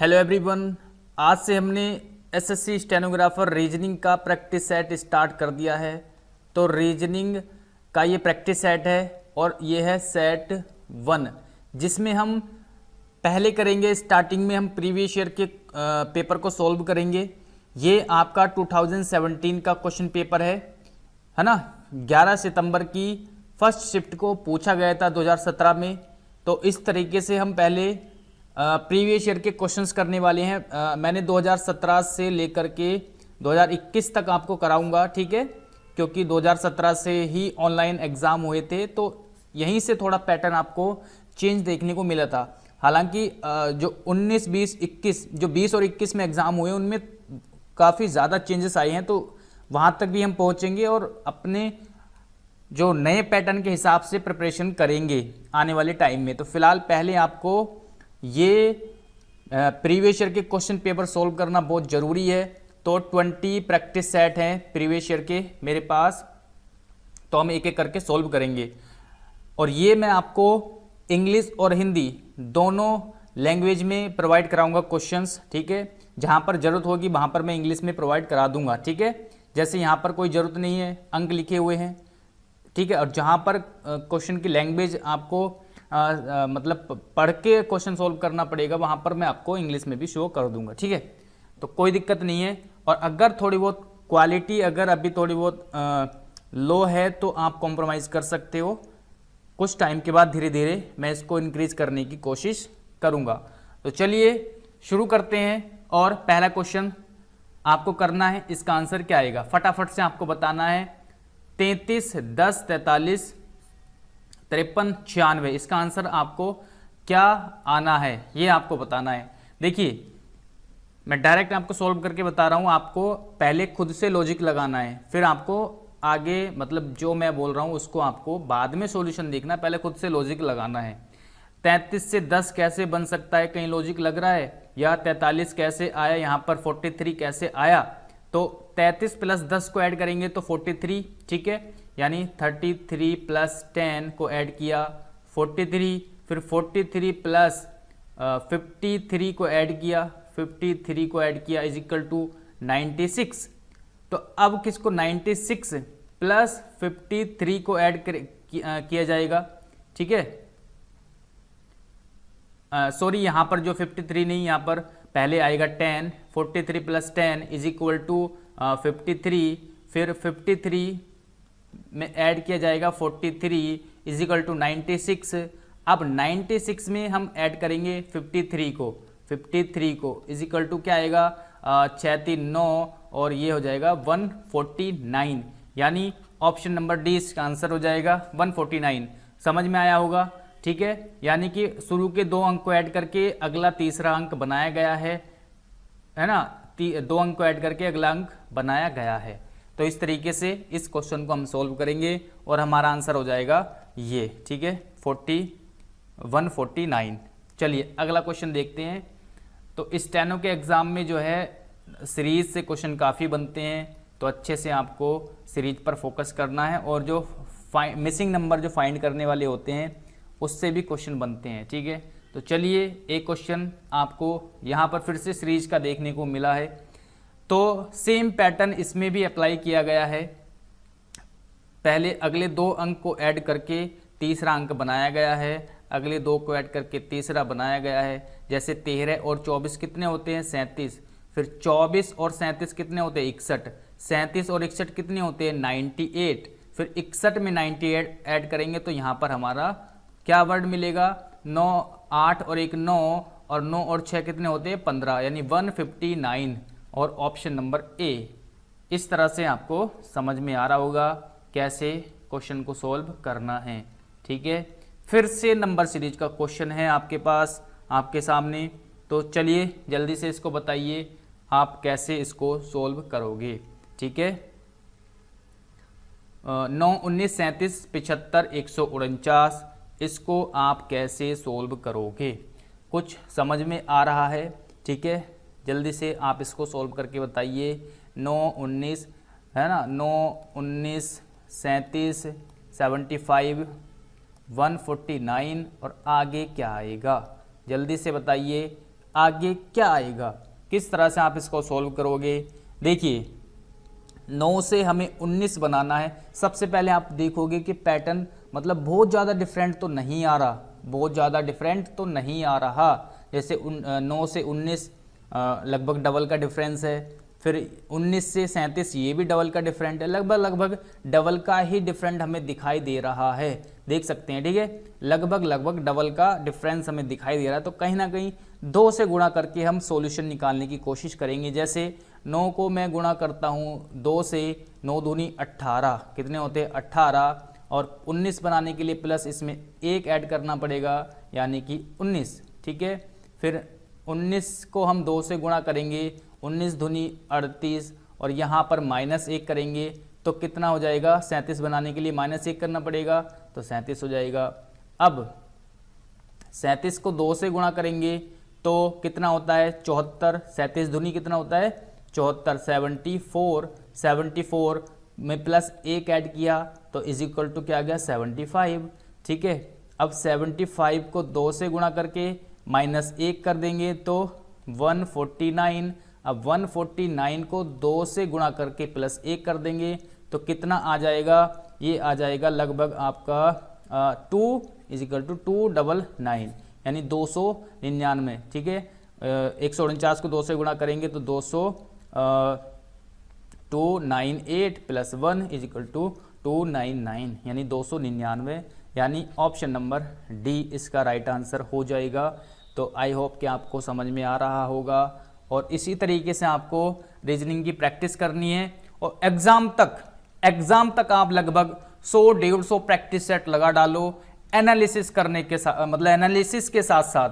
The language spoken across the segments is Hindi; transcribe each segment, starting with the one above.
Hello everyone. आज से हमने एसएससी स्टेनोग्राफर रीजनिंग का प्रैक्टिस सेट स्टार्ट कर दिया है। तो रीजनिंग का ये प्रैक्टिस सेट है और ये है सेट 1, जिसमें हम पहले करेंगे, स्टार्टिंग में हम प्रीवियस ईयर के पेपर को सॉल्व करेंगे। ये आपका 2017 का क्वेश्चन पेपर है ना। 11 सितंबर की फर्स्ट शिफ्ट को पूछा गया था 2017 में। तो इस तरीके से हम पहले प्रीवियस ईयर के क्वेश्चंस करने वाले हैं। मैंने 2017 से लेकर के 2021 तक आपको कराऊंगा, ठीक है, क्योंकि 2017 से ही ऑनलाइन एग्ज़ाम हुए थे, तो यहीं से थोड़ा पैटर्न आपको चेंज देखने को मिला था। हालांकि जो 19, 20, 21 जो 20 और 21 में एग्ज़ाम हुए उनमें काफ़ी ज़्यादा चेंजेस आए हैं, तो वहाँ तक भी हम पहुँचेंगे और अपने जो नए पैटर्न के हिसाब से प्रिपरेशन करेंगे आने वाले टाइम में। तो फिलहाल पहले आपको ये प्रीवियस ईयर के क्वेश्चन पेपर सॉल्व करना बहुत ज़रूरी है। तो 20 प्रैक्टिस सेट हैं प्रीवियस ईयर के मेरे पास, तो हम एक एक करके सॉल्व करेंगे। और ये मैं आपको इंग्लिश और हिंदी दोनों लैंग्वेज में प्रोवाइड कराऊंगा क्वेश्चंस, ठीक है। जहाँ पर ज़रूरत होगी वहाँ पर मैं इंग्लिश में प्रोवाइड करा दूंगा, ठीक है। जैसे यहाँ पर कोई ज़रूरत नहीं है, अंक लिखे हुए हैं, ठीक है। और जहाँ पर क्वेश्चन की लैंग्वेज आपको मतलब पढ़ के क्वेश्चन सॉल्व करना पड़ेगा, वहाँ पर मैं आपको इंग्लिश में भी शो कर दूंगा, ठीक है। तो कोई दिक्कत नहीं है। और अगर थोड़ी बहुत क्वालिटी अगर अभी थोड़ी बहुत लो है तो आप कॉम्प्रोमाइज़ कर सकते हो। कुछ टाइम के बाद धीरे धीरे मैं इसको इंक्रीज करने की कोशिश करूँगा। तो चलिए शुरू करते हैं। और पहला क्वेश्चन आपको करना है, इसका आंसर क्या आएगा फटाफट से आपको बताना है। 33, 10, 43, 53, 96, इसका आंसर आपको क्या आना है ये आपको बताना है। देखिए मैं डायरेक्ट आपको सॉल्व करके बता रहा हूँ, आपको पहले खुद से लॉजिक लगाना है, फिर आपको आगे मतलब जो मैं बोल रहा हूँ उसको आपको बाद में सॉल्यूशन देखना है, पहले खुद से लॉजिक लगाना है। 33 से 10 कैसे बन सकता है, कहीं लॉजिक लग रहा है, या 43 कैसे आया, यहाँ पर 43 कैसे आया। तो 33 प्लस 10 को ऐड करेंगे तो 43, ठीक है, यानी 33 प्लस 10 को ऐड किया 43, फिर 43 प्लस 53 को ऐड किया, 53 को ऐड किया इज इक्वल टू 96। तो अब किसको 96 प्लस 53 को ऐड किया जाएगा, ठीक है। सॉरी यहाँ पर जो 53 नहीं, यहाँ पर पहले आएगा 10, 43 प्लस 10 इज इक्वल टू 53, फिर 53 में ऐड किया जाएगा 43 इज इक्वल टू 96। अब 96 में हम ऐड करेंगे 53 को इज इक्वल टू क्या आएगा 6 9 और ये हो जाएगा 149, यानी ऑप्शन नंबर डी इसका आंसर हो जाएगा 149। समझ में आया होगा, ठीक है। यानी कि शुरू के 2 अंक को ऐड करके अगला तीसरा अंक बनाया गया है ना। 2 अंक को ऐड करके अगला अंक बनाया गया है। तो इस तरीके से इस क्वेश्चन को हम सॉल्व करेंगे और हमारा आंसर हो जाएगा ये, ठीक है, 149। चलिए अगला क्वेश्चन देखते हैं। तो स्टेनो के एग्ज़ाम में जो है सीरीज से क्वेश्चन काफ़ी बनते हैं, तो अच्छे से आपको सीरीज पर फोकस करना है। और जो मिसिंग नंबर जो फाइंड करने वाले होते हैं उससे भी क्वेश्चन बनते हैं, ठीक है। तो चलिए एक क्वेश्चन आपको यहाँ पर फिर से सीरीज का देखने को मिला है, तो सेम पैटर्न इसमें भी अप्लाई किया गया है। पहले अगले 2 अंक को ऐड करके तीसरा अंक बनाया गया है, अगले 2 को ऐड करके तीसरा बनाया गया है। जैसे 13 और 24 कितने होते हैं 37, फिर 24 और 37 कितने होते हैं 61, 37 और 61 कितने होते हैं 98, फिर 61 में 98 ऐड करेंगे तो यहाँ पर हमारा क्या वर्ड मिलेगा 9, 8 और 1 9, और 9 और 6 कितने होते हैं 15, यानी 159 और ऑप्शन नंबर ए। इस तरह से आपको समझ में आ रहा होगा कैसे क्वेश्चन को सॉल्व करना है, ठीक है। फिर से नंबर सीरीज का क्वेश्चन है आपके पास आपके सामने, तो चलिए जल्दी से इसको बताइए आप कैसे इसको सॉल्व करोगे, ठीक है। 9, 19, 37, 75, 149, इसको आप कैसे सॉल्व करोगे, कुछ समझ में आ रहा है, ठीक है। जल्दी से आप इसको सॉल्व करके बताइए। 9, 19 है ना, 9, 19, 37, 75, 149 और आगे क्या आएगा जल्दी से बताइए। आगे क्या आएगा, किस तरह से आप इसको सॉल्व करोगे। देखिए 9 से हमें 19 बनाना है। सबसे पहले आप देखोगे कि पैटर्न मतलब बहुत ज़्यादा डिफरेंट तो नहीं आ रहा, बहुत ज़्यादा डिफरेंट तो नहीं आ रहा। जैसे 9 से 19 लगभग डबल का डिफरेंस है, फिर 19 से 37 ये भी डबल का डिफरेंट है, लगभग डबल का ही डिफरेंट हमें दिखाई दे रहा है, देख सकते हैं, ठीक है। लगभग डबल का डिफरेंस हमें दिखाई दे रहा है, तो कहीं ना कहीं 2 से गुणा करके हम सॉल्यूशन निकालने की कोशिश करेंगे। जैसे 9 को मैं गुणा करता हूँ 2 से, 9 दूनी 18, कितने होते हैं 18, और 19 बनाने के लिए प्लस इसमें 1 ऐड करना पड़ेगा यानी कि 19, ठीक है। फिर 19 को हम 2 से गुणा करेंगे, 19 दूनी 38, और यहाँ पर -1 करेंगे तो कितना हो जाएगा, 37 बनाने के लिए -1 करना पड़ेगा तो 37 हो जाएगा। अब 37 को 2 से गुणा करेंगे तो कितना होता है 74, 37 दूनी कितना होता है 74, 74 में प्लस 1 ऐड किया तो इज इक्वल टू क्या आ गया 75, ठीक है। अब 75 को 2 से गुणा करके -1 कर देंगे तो 149, अब 149 को 2 से गुणा करके प्लस 1 कर देंगे तो कितना आ जाएगा, ये आ जाएगा लगभग आपका 2 इज इक्वल टू 299 यानी 299, ठीक है। 149 को 2 से गुणा करेंगे तो 298 प्लस 1 इज इक्वल टू 299 यानी 299, यानी ऑप्शन नंबर डी इसका राइट आंसर हो जाएगा। तो आई होप कि आपको समझ में आ रहा होगा, और इसी तरीके से आपको रीजनिंग की प्रैक्टिस करनी है, और एग्जाम तक आप लगभग 100-150 प्रैक्टिस सेट लगा डालो। एनालिसिस करने के साथ मतलब एनालिसिस के साथ साथ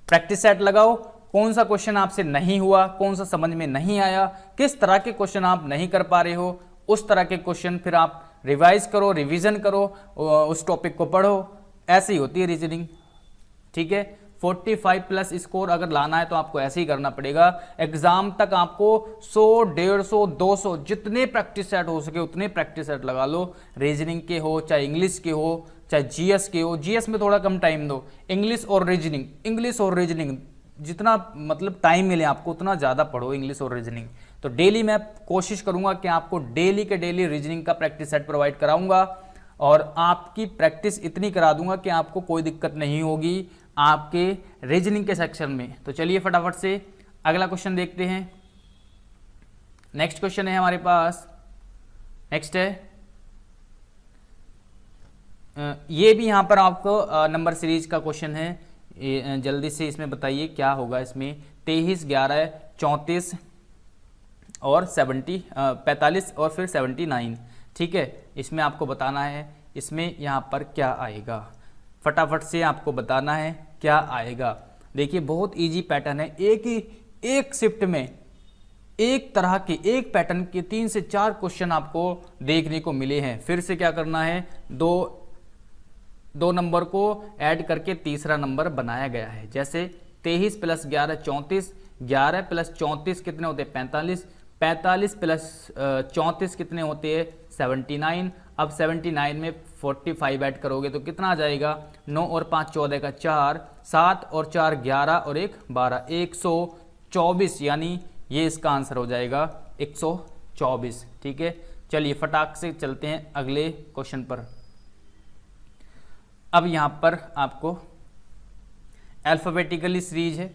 प्रैक्टिस सेट लगाओ, कौन सा क्वेश्चन आपसे नहीं हुआ, कौन सा समझ में नहीं आया, किस तरह के क्वेश्चन आप नहीं कर पा रहे हो, उस तरह के क्वेश्चन फिर आप रिवाइज करो, रिवीजन करो, उस टॉपिक को पढ़ो। ऐसे ही होती है रीजनिंग, ठीक है। 45 प्लस स्कोर अगर लाना है तो आपको ऐसे ही करना पड़ेगा। एग्जाम तक आपको 100, 150, 200 जितने प्रैक्टिस सेट हो सके उतने प्रैक्टिस सेट लगा लो। रीजनिंग के हो, चाहे इंग्लिश के हो, चाहे जीएस के हो। जीएस में थोड़ा कम टाइम दो, इंग्लिश और रीजनिंग जितना मतलब टाइम मिले आपको उतना ज़्यादा पढ़ो इंग्लिश और रीजनिंग। तो डेली मैं कोशिश करूंगा कि आपको डेली के डेली रीजनिंग का प्रैक्टिस सेट प्रोवाइड कराऊंगा, और आपकी प्रैक्टिस इतनी करा दूंगा कि आपको कोई दिक्कत नहीं होगी आपके रीजनिंग के सेक्शन में। तो चलिए फटाफट से अगला क्वेश्चन देखते हैं। नेक्स्ट क्वेश्चन है हमारे पास, नेक्स्ट है ये भी यहाँ पर आपको नंबर सीरीज का क्वेश्चन है। जल्दी से इसमें बताइए क्या होगा इसमें। 23, 11, 34 और 45 और फिर 79, ठीक है। इसमें आपको बताना है इसमें यहाँ पर क्या आएगा, फटाफट से आपको बताना है क्या आएगा। देखिए बहुत इजी पैटर्न है, एक शिफ्ट में एक तरह के एक पैटर्न के 3 से 4 क्वेश्चन आपको देखने को मिले हैं। फिर से क्या करना है, दो नंबर को ऐड करके तीसरा नंबर बनाया गया है। जैसे 23 प्लस 11 34, 11 प्लस 34 कितने होते हैं 45, 45 प्लस 34 कितने होते हैं 79। अब 79 में 45 ऐड करोगे तो कितना आ जाएगा, 9 और 5 14 का 4, 7 और 4 11 और 1 12, 124, यानी ये इसका आंसर हो जाएगा 124, ठीक है। चलिए फटाक से चलते हैं अगले क्वेश्चन पर। अब यहाँ पर आपको अल्फाबेटिकली सीरीज है,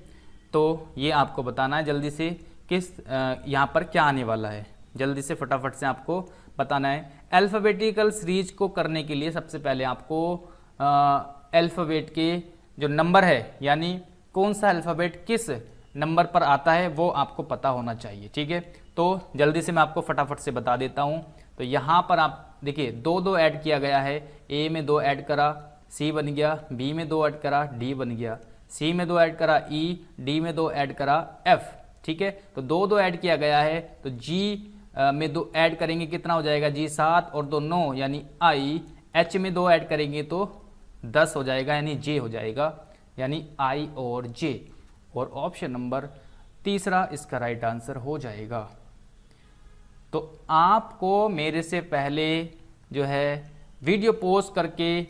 तो ये आपको बताना है जल्दी से किस यहाँ पर क्या आने वाला है। जल्दी से फटाफट से आपको बताना है। अल्फ़ाबेटिकल सीरीज को करने के लिए सबसे पहले आपको अल्फ़ाबेट के जो नंबर है यानी कौन सा अल्फ़ाबेट किस नंबर पर आता है वो आपको पता होना चाहिए, ठीक है। तो जल्दी से मैं आपको फटाफट से बता देता हूँ। तो यहाँ पर आप देखिए 2 ऐड किया गया है, ए में 2 ऐड करा सी बन गया, बी में 2 ऐड करा डी बन गया, सी में 2 ऐड करा ई, डी में 2 ऐड करा एफ, ठीक है। तो 2 ऐड किया गया है, तो जी में 2 ऐड करेंगे कितना हो जाएगा जी 7 और 2 9 यानी आई, एच में 2 ऐड करेंगे तो 10 हो जाएगा यानी जे हो जाएगा, यानी आई और जे, और ऑप्शन नंबर तीसरा इसका राइट आंसर हो जाएगा। तो आपको मेरे से पहले जो है वीडियो पॉज करके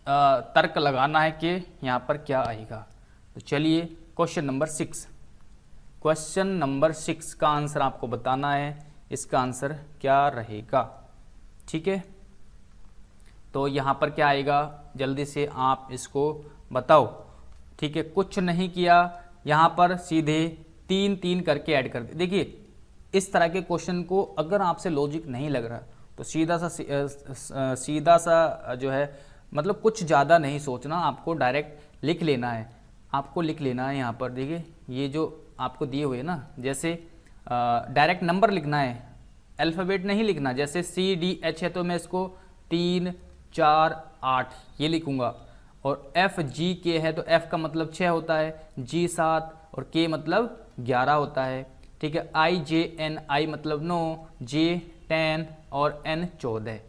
तर्क लगाना है कि यहाँ पर क्या आएगा, तो चलिए क्वेश्चन नंबर 6, क्वेश्चन नंबर 6 का आंसर आपको बताना है। इसका आंसर क्या रहेगा? ठीक है, तो यहाँ पर क्या आएगा, जल्दी से आप इसको बताओ। ठीक है, कुछ नहीं किया, यहाँ पर सीधे 3 3 करके ऐड कर दे। देखिए इस तरह के क्वेश्चन को अगर आपसे लॉजिक नहीं लग रहा तो सीधा सा जो है, मतलब कुछ ज़्यादा नहीं सोचना, आपको डायरेक्ट लिख लेना है। आपको लिख लेना है यहाँ पर, देखिए ये जो आपको दिए हुए ना, जैसे डायरेक्ट नंबर लिखना है, अल्फ़ाबेट नहीं लिखना। जैसे CDH है तो मैं इसको 3 4 8 ये लिखूँगा, और FGK है तो F का मतलब 6 होता है, G 7 और K मतलब 11 होता है। ठीक है, IJNI मतलब 9, J 10 और N 14,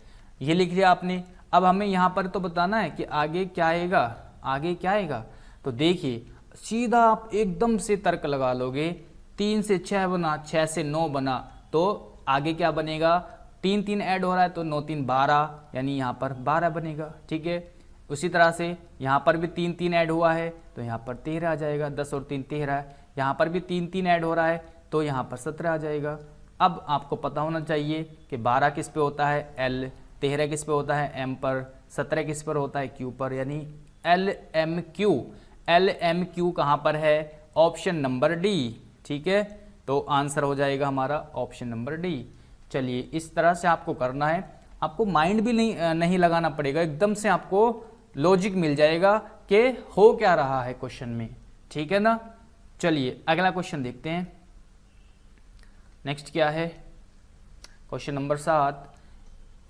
ये लिख लिया आपने। अब हमें यहाँ पर तो बताना है कि आगे क्या आएगा, आगे क्या आएगा। तो देखिए सीधा आप एकदम से तर्क लगा लोगे, 3 से 6 बना, 6 से 9 बना, तो आगे क्या बनेगा, 3 3 ऐड हो रहा है तो 9 3 12, यानी यहाँ पर 12 बनेगा। ठीक है, उसी तरह से यहाँ पर भी 3 3 ऐड हुआ है तो यहाँ पर 13 आ जाएगा, 10 और 3 13, यहाँ पर भी 3 3 ऐड हो रहा है तो यहाँ पर 17 आ जाएगा। अब आपको पता होना चाहिए कि 12 किस पे होता है, L, 13 किस पे होता है, M पर, 17 किस पर होता है, Q पर, यानी LMQ। LMQ कहाँ पर है, ऑप्शन नंबर D। ठीक है, तो आंसर हो जाएगा हमारा ऑप्शन नंबर D। चलिए इस तरह से आपको करना है, आपको माइंड भी नहीं लगाना पड़ेगा, एकदम से आपको लॉजिक मिल जाएगा कि हो क्या रहा है क्वेश्चन में। ठीक है ना, चलिए अगला क्वेश्चन देखते हैं। नेक्स्ट क्या है, क्वेश्चन नंबर 7,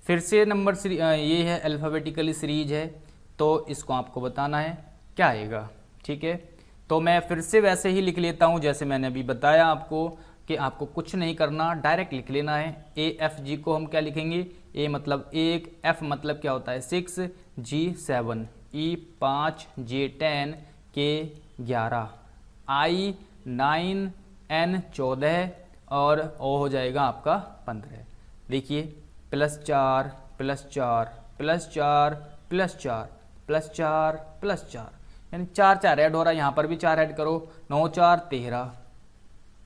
फिर से नंबर ये है अल्फ़ाबेटिकली सीरीज है, तो इसको आपको बताना है क्या आएगा। ठीक है, तो मैं फिर से वैसे ही लिख लेता हूँ जैसे मैंने अभी बताया आपको, कि आपको कुछ नहीं करना, डायरेक्ट लिख लेना है। AFG को हम क्या लिखेंगे, A मतलब 1, F मतलब क्या होता है 6, G 7, E 5, J 10, K 11, I 9, N 14 और O हो जाएगा आपका 15। देखिए +4 +4 +4 +4 +4 +4, यानी 4 4 ऐड हो रहा है, यहाँ पर भी 4 ऐड करो, 9 4 13,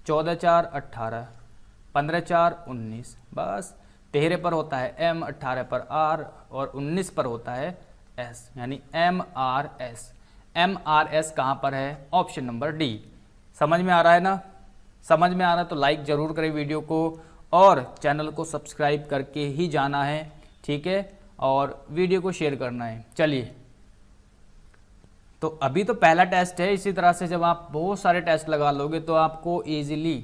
14 4 18, 15 4 19, बस 13 पर होता है M, 18 पर R और 19 पर होता है S, यानी MRS। MRS कहाँ पर है, ऑप्शन नंबर D। समझ में आ रहा है ना, समझ में आ रहा है तो लाइक ज़रूर करें वीडियो को, और चैनल को सब्सक्राइब करके ही जाना है। ठीक है, और वीडियो को शेयर करना है। चलिए, तो अभी तो पहला टेस्ट है, इसी तरह से जब आप बहुत सारे टेस्ट लगा लोगे तो आपको इजीली,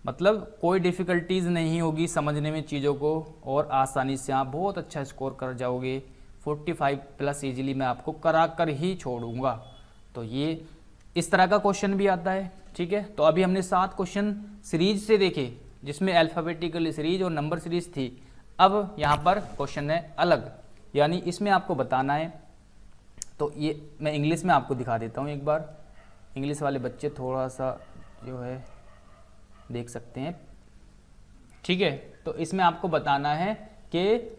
मतलब कोई डिफ़िकल्टीज नहीं होगी समझने में चीज़ों को, और आसानी से आप बहुत अच्छा स्कोर कर जाओगे। 45+ इजीली मैं आपको करा कर ही छोड़ूंगा। तो ये इस तरह का क्वेश्चन भी आता है। ठीक है, तो अभी हमने 7 क्वेश्चन सीरीज से देखे, जिसमें अल्फ़ाबेटिकल सीरीज और नंबर सीरीज थी। अब यहाँ पर क्वेश्चन है अलग, यानी इसमें आपको बताना है। तो ये मैं इंग्लिश में आपको दिखा देता हूँ एक बार, इंग्लिश वाले बच्चे थोड़ा सा जो है देख सकते हैं। ठीक है, तो इसमें आपको बताना है कि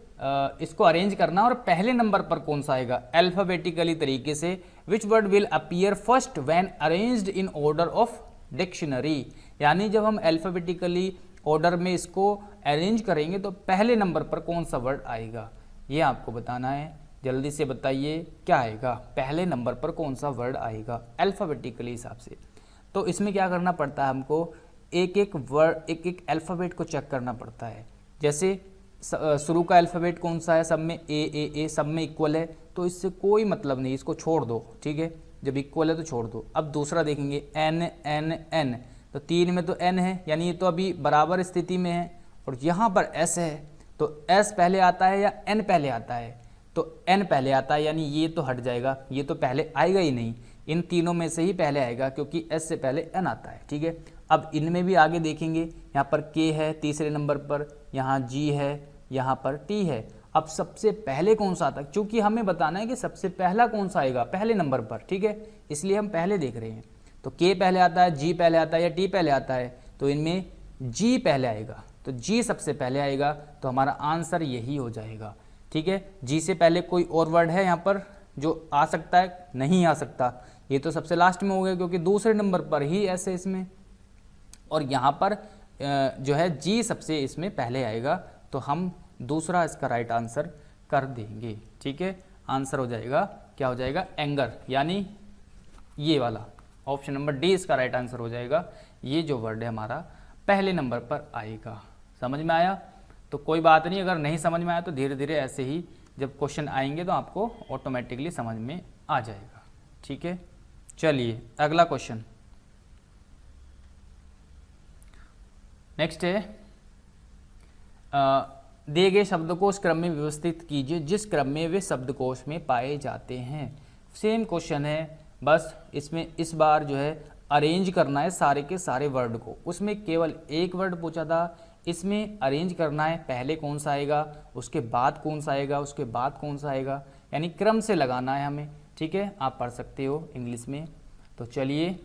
इसको अरेंज करना, और पहले नंबर पर कौन सा आएगा अल्फ़ाबेटिकली तरीके से। Which word will appear first when arranged in order of dictionary, यानी जब हम अल्फ़ाबेटिकली ऑर्डर में इसको अरेंज करेंगे तो पहले नंबर पर कौन सा वर्ड आएगा, ये आपको बताना है। जल्दी से बताइए क्या आएगा, पहले नंबर पर कौन सा वर्ड आएगा अल्फ़ाबेटिकली हिसाब से। तो इसमें क्या करना पड़ता है हमको, एक एक वर्ड, एक एक अल्फ़ाबेट को चेक करना पड़ता है। जैसे शुरू का अल्फ़ाबेट कौन सा है, सब में ए सब में इक्वल है, तो इससे कोई मतलब नहीं, इसको छोड़ दो। ठीक है, जब इक्वल है तो छोड़ दो। अब दूसरा देखेंगे एन एन एन, तो 3 में तो एन है, यानी ये तो अभी बराबर स्थिति में है, और यहाँ पर एस है, तो एस पहले आता है या एन पहले आता है, तो एन पहले आता है, यानी ये तो हट जाएगा, ये तो पहले आएगा ही नहीं, इन तीनों में से ही पहले आएगा क्योंकि एस से पहले एन आता है। ठीक है, अब इनमें भी आगे देखेंगे, यहाँ पर के है तीसरे नंबर पर, यहाँ जी है, यहाँ पर टी है। अब सबसे पहले कौन सा आता है, क्योंकि हमें बताना है कि सबसे पहला कौन सा आएगा पहले नंबर पर। ठीक है, इसलिए हम पहले देख रहे हैं। तो के पहले आता है, जी पहले आता है या टी पहले आता है, तो इनमें जी पहले आएगा, तो जी सबसे पहले आएगा, तो हमारा आंसर यही हो जाएगा। ठीक है, जी से पहले कोई और वर्ड है यहाँ पर जो आ सकता है, नहीं आ सकता, ये तो सबसे लास्ट में हो गया क्योंकि दूसरे नंबर पर ही एस है इसमें, और यहाँ पर जो है जी सबसे इसमें पहले आएगा, तो हम दूसरा इसका राइट आंसर कर देंगे। ठीक है, आंसर हो जाएगा, क्या हो जाएगा, एंगर, यानी ये वाला ऑप्शन नंबर डी इसका राइट आंसर हो जाएगा। ये जो वर्ड है हमारा पहले नंबर पर आएगा। समझ में आया? तो कोई बात नहीं, अगर नहीं समझ में आया तो धीरे धीरे ऐसे ही जब क्वेश्चन आएंगे तो आपको ऑटोमेटिकली समझ में आ जाएगा। ठीक है, चलिए अगला क्वेश्चन नेक्स्ट है, दिए गए शब्दकोश क्रम में व्यवस्थित कीजिए जिस क्रम में वे शब्दकोश में पाए जाते हैं। सेम क्वेश्चन है, बस इसमें इस बार जो है अरेंज करना है सारे के सारे वर्ड को। उसमें केवल एक वर्ड पूछा था, इसमें अरेंज करना है, पहले कौन सा आएगा, उसके बाद कौन सा आएगा, उसके बाद कौन सा आएगा, यानी क्रम से लगाना है हमें। ठीक है, आप पढ़ सकते हो इंग्लिश में। तो चलिए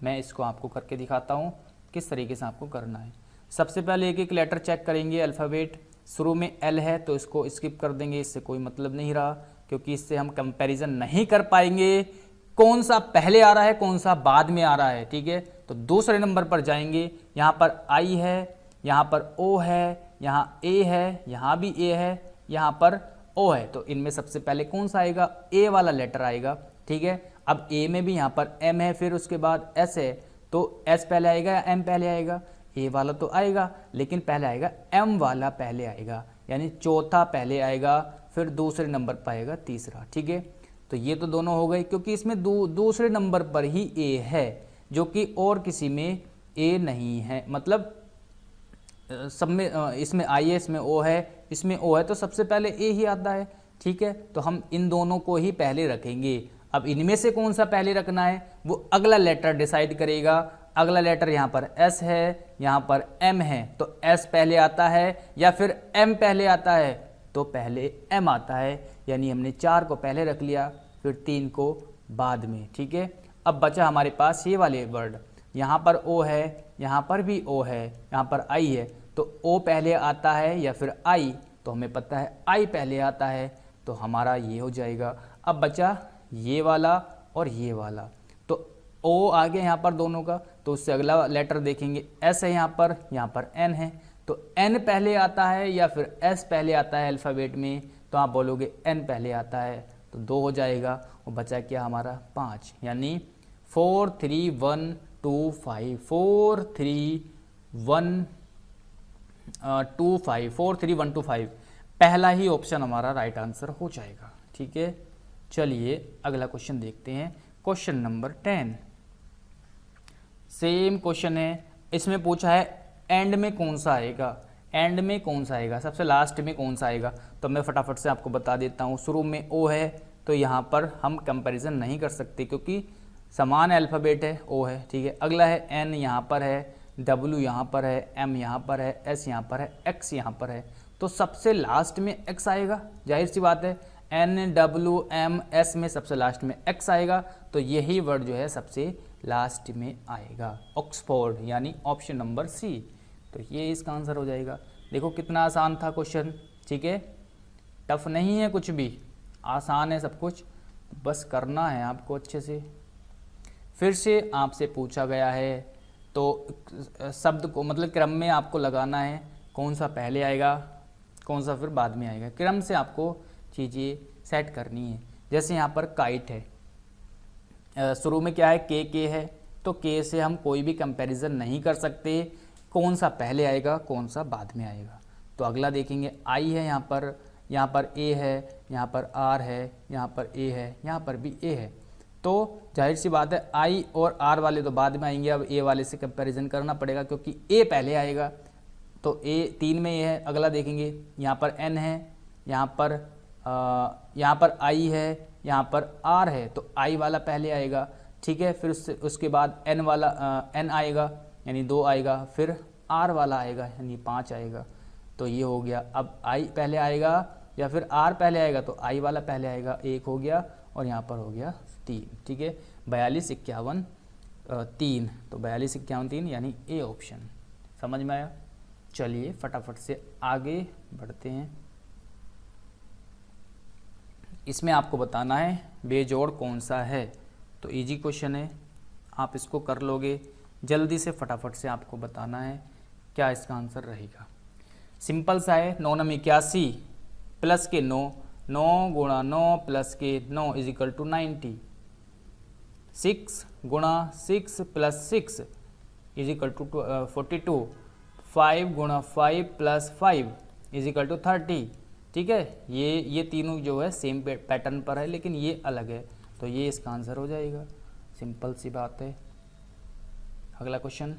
मैं इसको आपको करके दिखाता हूँ किस तरीके से आपको करना है। सबसे पहले एक एक लेटर चेक करेंगे, अल्फ़ाबेट। शुरू में एल है तो इसको स्किप कर देंगे, इससे कोई मतलब नहीं रहा, क्योंकि इससे हम कंपैरिजन नहीं कर पाएंगे कौन सा पहले आ रहा है कौन सा बाद में आ रहा है। ठीक है, तो दूसरे नंबर पर जाएंगे, यहाँ पर आई है, यहाँ पर ओ है, यहाँ ए है, यहाँ भी ए है, यहाँ पर ओ है, तो इनमें सबसे पहले कौन सा आएगा, ए वाला लेटर आएगा। ठीक है, अब ए में भी यहाँ पर एम है, फिर उसके बाद एस है, तो एस पहले आएगा या एम पहले आएगा, ए वाला तो आएगा, लेकिन पहले आएगा एम वाला पहले आएगा, यानी चौथा पहले आएगा, फिर दूसरे नंबर पर आएगा तीसरा। ठीक है, तो ये तो दोनों हो गए, क्योंकि इसमें दूसरे नंबर पर ही ए है, जो कि और किसी में ए नहीं है, मतलब सब में इसमें आई है, इसमें ओ है, इसमें ओ है, तो सबसे पहले ए ही आता है। ठीक है, तो हम इन दोनों को ही पहले रखेंगे। अब इनमें से कौन सा पहले रखना है वो अगला लेटर डिसाइड करेगा। अगला लेटर यहाँ पर एस है, यहाँ पर एम है, तो एस पहले आता है या फिर एम पहले आता है, तो पहले एम आता है, यानी हमने 4 को पहले रख लिया, फिर 3 को बाद में। ठीक है, अब बचा हमारे पास ये वाले वर्ड, यहाँ पर ओ है, यहाँ पर भी ओ है, यहाँ पर आई है, तो ओ पहले आता है या फिर आई, तो हमें पता है आई पहले आता है, तो हमारा ये हो जाएगा। अब बचा ये वाला और ये वाला, तो ओ आ गया यहाँ पर दोनों का, तो उससे अगला लेटर देखेंगे, एस है यहाँ पर एन है, तो एन पहले आता है या फिर एस पहले आता है अल्फ़ाबेट में, तो आप बोलोगे एन पहले आता है, तो 2 हो जाएगा, और बचा क्या हमारा 5, यानी 4 3 1 2 5 4 3 1 2 5 4 3 1 2 5 पहला ही ऑप्शन हमारा राइट आंसर हो जाएगा। ठीक है, चलिए अगला क्वेश्चन देखते हैं, क्वेश्चन नंबर 10। सेम क्वेश्चन है, इसमें पूछा है एंड में कौन सा आएगा, एंड में कौन सा आएगा, सबसे लास्ट में कौन सा आएगा, तो मैं फटाफट से आपको बता देता हूँ। शुरू में ओ है, तो यहाँ पर हम कंपैरिजन नहीं कर सकते क्योंकि समान अल्फ़ाबेट है, ओ है। ठीक है, अगला है एन, यहाँ पर है, डब्ल्यू यहाँ पर है, एम यहाँ पर है, एस यहाँ पर है, एक्स यहाँ पर है, तो सबसे लास्ट में एक्स आएगा, जाहिर सी बात है, एन डब्ल्यू एम एस में सबसे लास्ट में एक्स आएगा, तो यही वर्ड जो है सबसे लास्ट में आएगा, ऑक्सफोर्ड, यानी ऑप्शन नंबर सी। तो ये इसका आंसर हो जाएगा। देखो कितना आसान था क्वेश्चन। ठीक है, टफ नहीं है कुछ भी, आसान है सब कुछ, बस करना है आपको अच्छे से। फिर से आपसे पूछा गया है, तो शब्द को मतलब क्रम में आपको लगाना है, कौन सा पहले आएगा कौन सा फिर बाद में आएगा, क्रम से आपको चीज़ें सेट करनी है। जैसे यहाँ पर काइट है, शुरू में क्या है के है, तो के से हम कोई भी कंपैरिजन नहीं कर सकते, कौन सा पहले आएगा कौन सा बाद में आएगा। तो अगला देखेंगे, आई है यहाँ पर ए है, यहाँ पर आर है, यहाँ पर ए है, यहाँ पर भी ए है, तो जाहिर सी बात है आई और आर वाले तो बाद में आएंगे, अब ए वाले से कंपैरिजन करना पड़ेगा क्योंकि ए पहले आएगा, तो ए 3 में ये है। अगला देखेंगे, यहाँ पर एन है, यहाँ पर आई है, यहाँ पर आर है, तो आई वाला पहले आएगा। ठीक है, फिर उसके बाद एन वाला एन आएगा यानी 2 आएगा, फिर आर वाला आएगा यानी 5 आएगा, तो ये हो गया। अब आई पहले आएगा या फिर आर पहले आएगा, तो आई वाला पहले आएगा, 1 हो गया, और यहाँ पर हो गया 3। ठीक है, 42 51 3, तो 42 51 3 यानी ए ऑप्शन। समझ में आया? चलिए फटाफट से आगे बढ़ते हैं। इसमें आपको बताना है बेजोड़ कौन सा है, तो इजी क्वेश्चन है, आप इसको कर लोगे। जल्दी से फटाफट से आपको बताना है क्या इसका आंसर रहेगा। सिंपल सा है, 9 9 81 प्लस के 9, 9 गुणा 9 प्लस के 9 इज इक्वल टू 90। 6 गुणा 6 प्लस 6 इज इक्वल टू 42। 5 गुणा 5 प्लस 5 इज इक्वल टू 30। ठीक है, ये तीनों जो है सेम पैटर्न पर है, लेकिन ये अलग है, तो ये इसका आंसर हो जाएगा। सिंपल सी बात है। अगला क्वेश्चन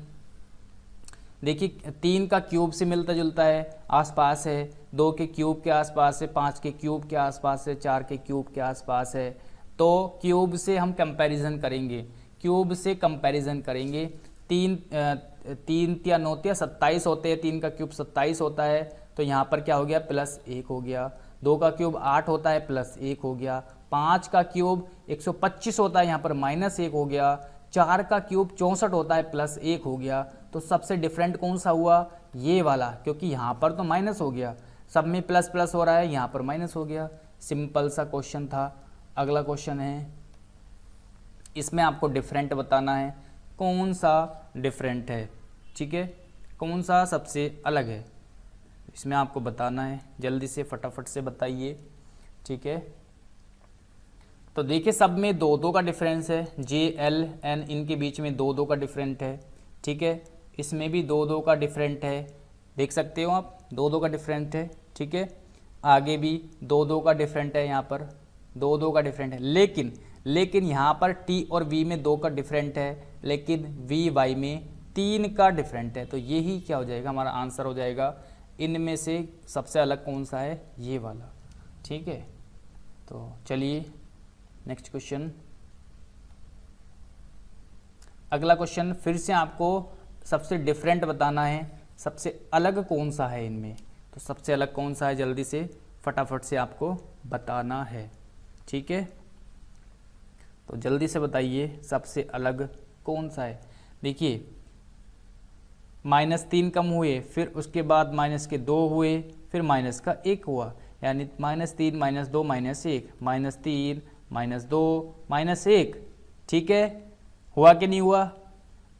देखिए, 3 का क्यूब से मिलता जुलता है, आसपास है, 2 के क्यूब के आसपास है, 5 के क्यूब के आसपास है, 4 के क्यूब के आसपास है। तो क्यूब से हम कंपैरिजन करेंगे, क्यूब से कंपैरिजन करेंगे। 3 या 9 या 27 होते हैं, 3 का क्यूब 27 होता है, तो यहाँ पर क्या हो गया, प्लस 1 हो गया। 2 का क्यूब 8 होता है, प्लस 1 हो गया। 5 का क्यूब 125 होता है, यहाँ पर माइनस 1 हो गया। 4 का क्यूब 64 होता है, प्लस 1 हो गया। तो सबसे डिफरेंट कौन सा हुआ, ये वाला, क्योंकि यहाँ पर तो माइनस हो गया, सब में प्लस प्लस हो रहा है, यहाँ पर माइनस हो गया। सिंपल सा क्वेश्चन था। अगला क्वेश्चन है, इसमें आपको डिफरेंट बताना है, कौन सा डिफरेंट है। ठीक है, कौन सा सबसे अलग है, इसमें आपको बताना है। जल्दी से फटाफट से बताइए। ठीक है, तो देखिए सब में 2 2 का डिफरेंस है, जे एल एन इनके बीच में 2 2 का डिफरेंट है। ठीक है, इसमें भी 2 2 का डिफरेंट है, देख सकते हो आप, 2 2 का डिफरेंट है। ठीक है, आगे भी 2 2 का डिफरेंट है, यहाँ पर 2 2 का डिफरेंट है, लेकिन यहाँ पर टी और वी में 2 का डिफरेंट है, लेकिन वी वाई में 3 का डिफरेंट है। तो यही क्या हो जाएगा, हमारा आंसर हो जाएगा। इनमें से सबसे अलग कौन सा है, ये वाला। ठीक है, तो चलिए नेक्स्ट क्वेश्चन। अगला क्वेश्चन फिर से आपको सबसे डिफरेंट बताना है, सबसे अलग कौन सा है इनमें। तो सबसे अलग कौन सा है, जल्दी से फटाफट से आपको बताना है। ठीक है, तो जल्दी से बताइए सबसे अलग कौन सा है। देखिए -3 कम हुए, फिर उसके बाद माइनस के 2 हुए, फिर माइनस का 1 हुआ, यानी -3 -2 -1, -3 -2 -1। ठीक है, हुआ कि नहीं हुआ।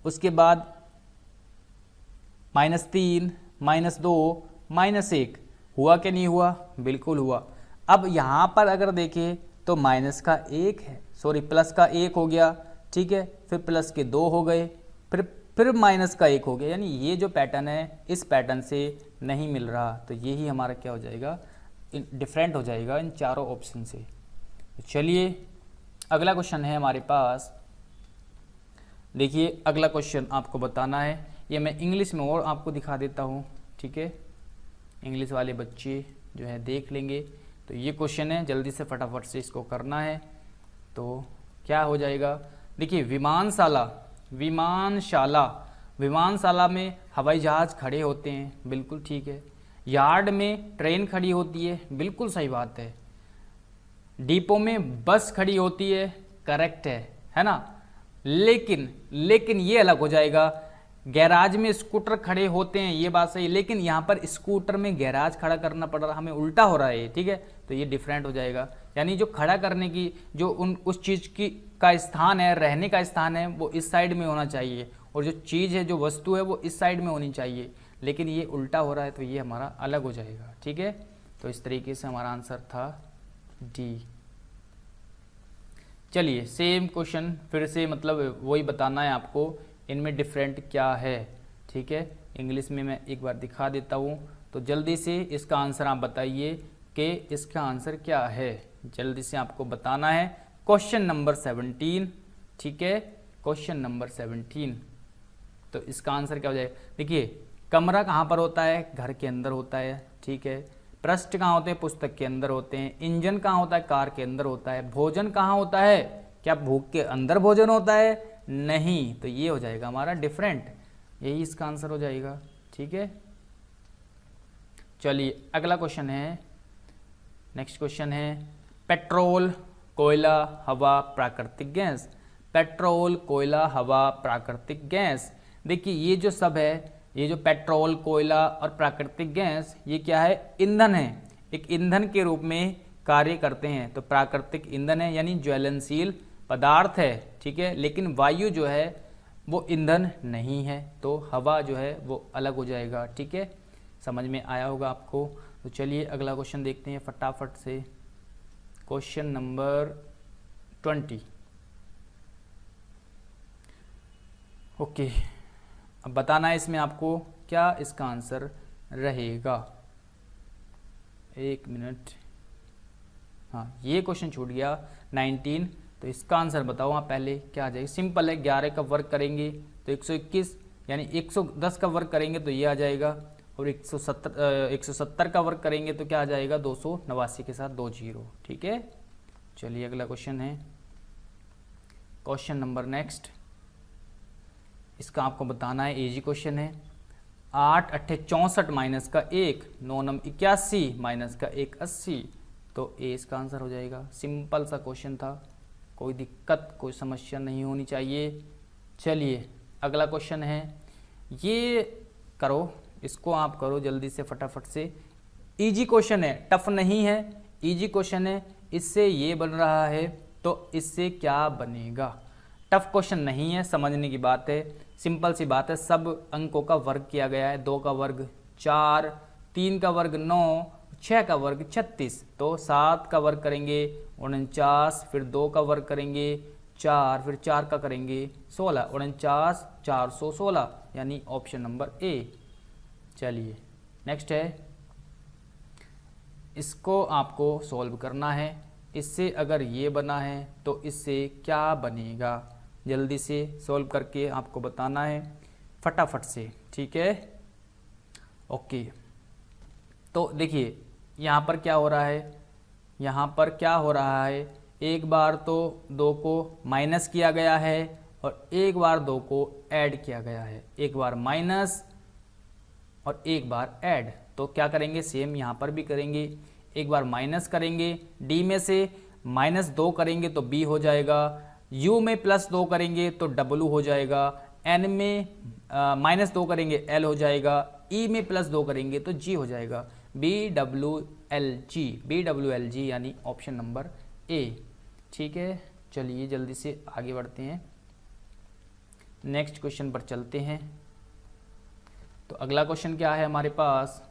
उसके बाद -3 -2 -1, हुआ कि नहीं हुआ, बिल्कुल हुआ। अब यहाँ पर अगर देखें तो माइनस का 1 है, सॉरी प्लस का 1 हो गया। ठीक है, फिर प्लस के 2 हो गए, फिर माइनस का 1 हो गया, यानी ये जो पैटर्न है इस पैटर्न से नहीं मिल रहा। तो यही हमारा क्या हो जाएगा, डिफरेंट हो जाएगा इन चारों ऑप्शन से। तो चलिए अगला क्वेश्चन है हमारे पास। देखिए अगला क्वेश्चन आपको बताना है, ये मैं इंग्लिश में और आपको दिखा देता हूँ। ठीक है, इंग्लिश वाले बच्चे जो है देख लेंगे। तो ये क्वेश्चन है, जल्दी से फटाफट से इसको करना है। तो क्या हो जाएगा, देखिए विमानशाला में हवाई जहाज खड़े होते हैं, बिल्कुल ठीक है। यार्ड में ट्रेन खड़ी होती है, बिल्कुल सही बात है। डिपो में बस खड़ी होती है, करेक्ट है ना। लेकिन ये अलग हो जाएगा, गैराज में स्कूटर खड़े होते हैं, ये बात सही, लेकिन यहाँ पर स्कूटर में गैराज खड़ा करना पड़ रहा, हमें उल्टा हो रहा है। ठीक है, तो ये डिफरेंट हो जाएगा, यानी जो खड़ा करने की जो उस चीज़ की का स्थान है, रहने का स्थान है, वो इस साइड में होना चाहिए, और जो चीज़ है, जो वस्तु है, वो इस साइड में होनी चाहिए, लेकिन ये उल्टा हो रहा है, तो ये हमारा अलग हो जाएगा। ठीक है, तो इस तरीके से हमारा आंसर था डी। चलिए सेम क्वेश्चन फिर से, मतलब वही बताना है आपको, इनमें डिफरेंट क्या है। ठीक है, इंग्लिश में मैं एक बार दिखा देता हूँ, तो जल्दी से इसका आंसर आप बताइए कि इसका आंसर क्या है। जल्दी से आपको बताना है। Question number 17। ठीक है, क्वेश्चन नंबर 17, तो इसका आंसर क्या हो जाएगा। देखिए कमरा कहाँ पर होता है, घर के अंदर होता है। ठीक है, पृष्ठ कहाँ होते हैं, पुस्तक के अंदर होते हैं। इंजन कहाँ होता है, कार के अंदर होता है। भोजन कहाँ होता है, क्या भूख के अंदर भोजन होता है, नहीं। तो ये हो जाएगा हमारा डिफरेंट, यही इसका आंसर हो जाएगा। ठीक है, चलिए अगला क्वेश्चन है, नेक्स्ट क्वेश्चन है, पेट्रोल, कोयला, हवा, प्राकृतिक गैस। पेट्रोल, कोयला, हवा, प्राकृतिक गैस। देखिए ये जो सब है, ये जो पेट्रोल, कोयला और प्राकृतिक गैस, ये क्या है, ईंधन है, एक ईंधन के रूप में कार्य करते हैं। तो प्राकृतिक ईंधन है, यानी ज्वलनशील पदार्थ है, ठीक है, लेकिन वायु जो है वो ईंधन नहीं है, तो हवा जो है वो अलग हो जाएगा, ठीक है। समझ में आया होगा आपको। तो चलिए अगला क्वेश्चन देखते हैं फटाफट से। Question number 20। ओके, अब बताना है इसमें आपको क्या इसका आंसर रहेगा। एक मिनट, हाँ ये क्वेश्चन छूट गया 19। तो इसका आंसर बताओ आप पहले क्या आ जाएगा। सिंपल है, 11 का वर्ग करेंगे तो 121, यानी 110 का वर्ग करेंगे तो ये आ जाएगा, और 170 का वर्ग करेंगे तो क्या आ जाएगा 289 के साथ 2 जीरो, ठीक है। चलिए अगला क्वेश्चन है, क्वेश्चन नंबर नेक्स्ट। इसका आपको बताना है, इजी क्वेश्चन है। 8 अट्ठे 64 माइनस का 1, 9 नम 81 माइनस का 1 80, तो ए इसका आंसर हो जाएगा। सिंपल सा क्वेश्चन था, कोई दिक्कत कोई समस्या नहीं होनी चाहिए। चलिए अगला क्वेश्चन है, ये करो, इसको आप करो जल्दी से फटाफट से। इजी क्वेश्चन है, टफ नहीं है, इजी क्वेश्चन है। इससे ये बन रहा है तो इससे क्या बनेगा। टफ क्वेश्चन नहीं है, समझने की बात है, सिंपल सी बात है। सब अंकों का वर्ग किया गया है, 2 का वर्ग 4, 3 का वर्ग 9, 6 का वर्ग 36, तो 7 का वर्ग करेंगे 49, फिर 2 का वर्ग करेंगे 4, फिर 4 का करेंगे 16, 49 416, यानी ऑप्शन नंबर ए। चलिए नेक्स्ट है, इसको आपको सॉल्व करना है। इससे अगर ये बना है तो इससे क्या बनेगा, जल्दी से सॉल्व करके आपको बताना है फटाफट से, ठीक है। ओके, तो देखिए यहाँ पर क्या हो रहा है, यहाँ पर क्या हो रहा है, एक बार तो 2 को माइनस किया गया है और एक बार 2 को ऐड किया गया है, एक बार माइनस और एक बार ऐड। तो क्या करेंगे, सेम यहाँ पर भी करेंगे, एक बार माइनस करेंगे, डी में से -2 करेंगे तो बी हो जाएगा, यू में +2 करेंगे तो डब्लू हो जाएगा, एन में -2 करेंगे एल हो जाएगा, ई में +2 करेंगे तो जी हो जाएगा, BWLG यानी ऑप्शन नंबर ए, ठीक है। चलिए जल्दी से आगे बढ़ते हैं, नेक्स्ट क्वेश्चन पर चलते हैं। तो अगला क्वेश्चन क्या है हमारे पास,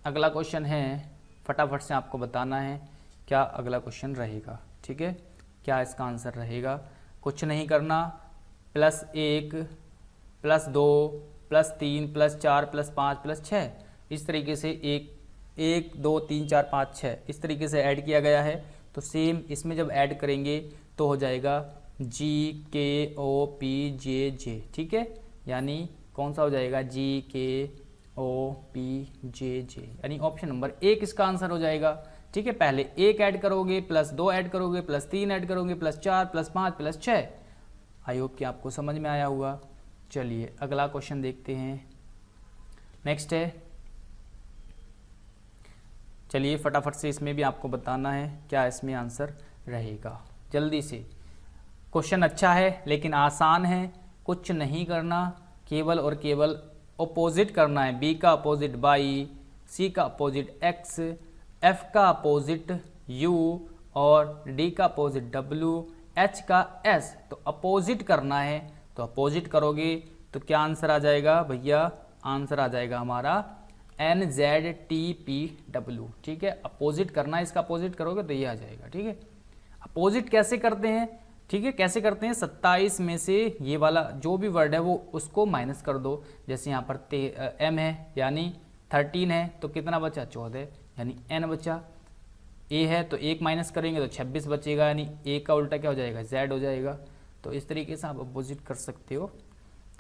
अगला क्वेश्चन है, फटाफट से आपको बताना है क्या अगला क्वेश्चन रहेगा, ठीक है। क्या इसका आंसर रहेगा, कुछ नहीं करना, +1 +2 +3 +4 +5 +6, इस तरीके से 1 2 3 4 5 6 इस तरीके से ऐड किया गया है। तो सेम इसमें जब ऐड करेंगे तो हो जाएगा GKOPJJ, ठीक है, यानी कौन सा हो जाएगा GKOPJJ, यानी ऑप्शन नंबर 1 इसका आंसर हो जाएगा, ठीक है। पहले 1 ऐड करोगे, +2 ऐड करोगे, +3 ऐड करोगे, +4 +5 +6। आई होप कि आपको समझ में आया होगा। चलिए अगला क्वेश्चन देखते हैं, नेक्स्ट है। चलिए फटाफट से इसमें भी आपको बताना है क्या इसमें आंसर रहेगा, जल्दी से। क्वेश्चन अच्छा है लेकिन आसान है, कुछ नहीं करना, केवल और केवल अपोजिट करना है। बी का अपोजिट बाई, सी का अपोजिट एक्स, एफ का अपोजिट यू और डी का अपोजिट डब्ल्यू, एच का एस। तो अपोजिट करना है, तो अपोजिट करोगे तो क्या आंसर आ जाएगा भैया, आंसर आ जाएगा हमारा NZTPW, ठीक है। अपोजिट करना है, इसका अपोजिट करोगे तो ये आ जाएगा, ठीक है। अपोजिट कैसे करते हैं, ठीक है, कैसे करते हैं, 27 में से ये वाला जो भी वर्ड है वो उसको माइनस कर दो। जैसे यहाँ पर M है यानी 13 है तो कितना बचा 14, यानी N बचा। A है तो 1 माइनस करेंगे तो 26 बचेगा, यानी A का उल्टा क्या हो जाएगा, Z हो जाएगा। तो इस तरीके से आप अपोजिट कर सकते हो,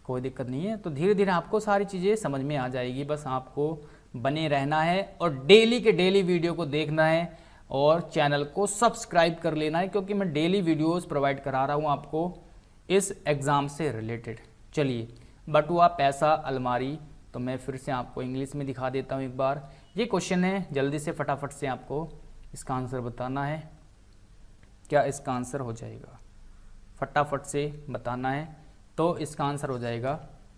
कोई दिक्कत नहीं है। तो धीरे धीरे आपको सारी चीज़ें समझ में आ जाएगी, बस आपको बने रहना है और डेली के डेली वीडियो को देखना है और चैनल को सब्सक्राइब कर लेना है, क्योंकि मैं डेली वीडियोस प्रोवाइड करा रहा हूँ आपको इस एग्ज़ाम से रिलेटेड। चलिए, बटुआ पैसा अलमारी, तो मैं फिर से आपको इंग्लिश में दिखा देता हूँ एक बार। ये क्वेश्चन है, जल्दी से फटाफट से आपको इसका आंसर बताना है, क्या इसका आंसर हो जाएगा, फटाफट से बताना है। तो इसका आंसर हो जाएगा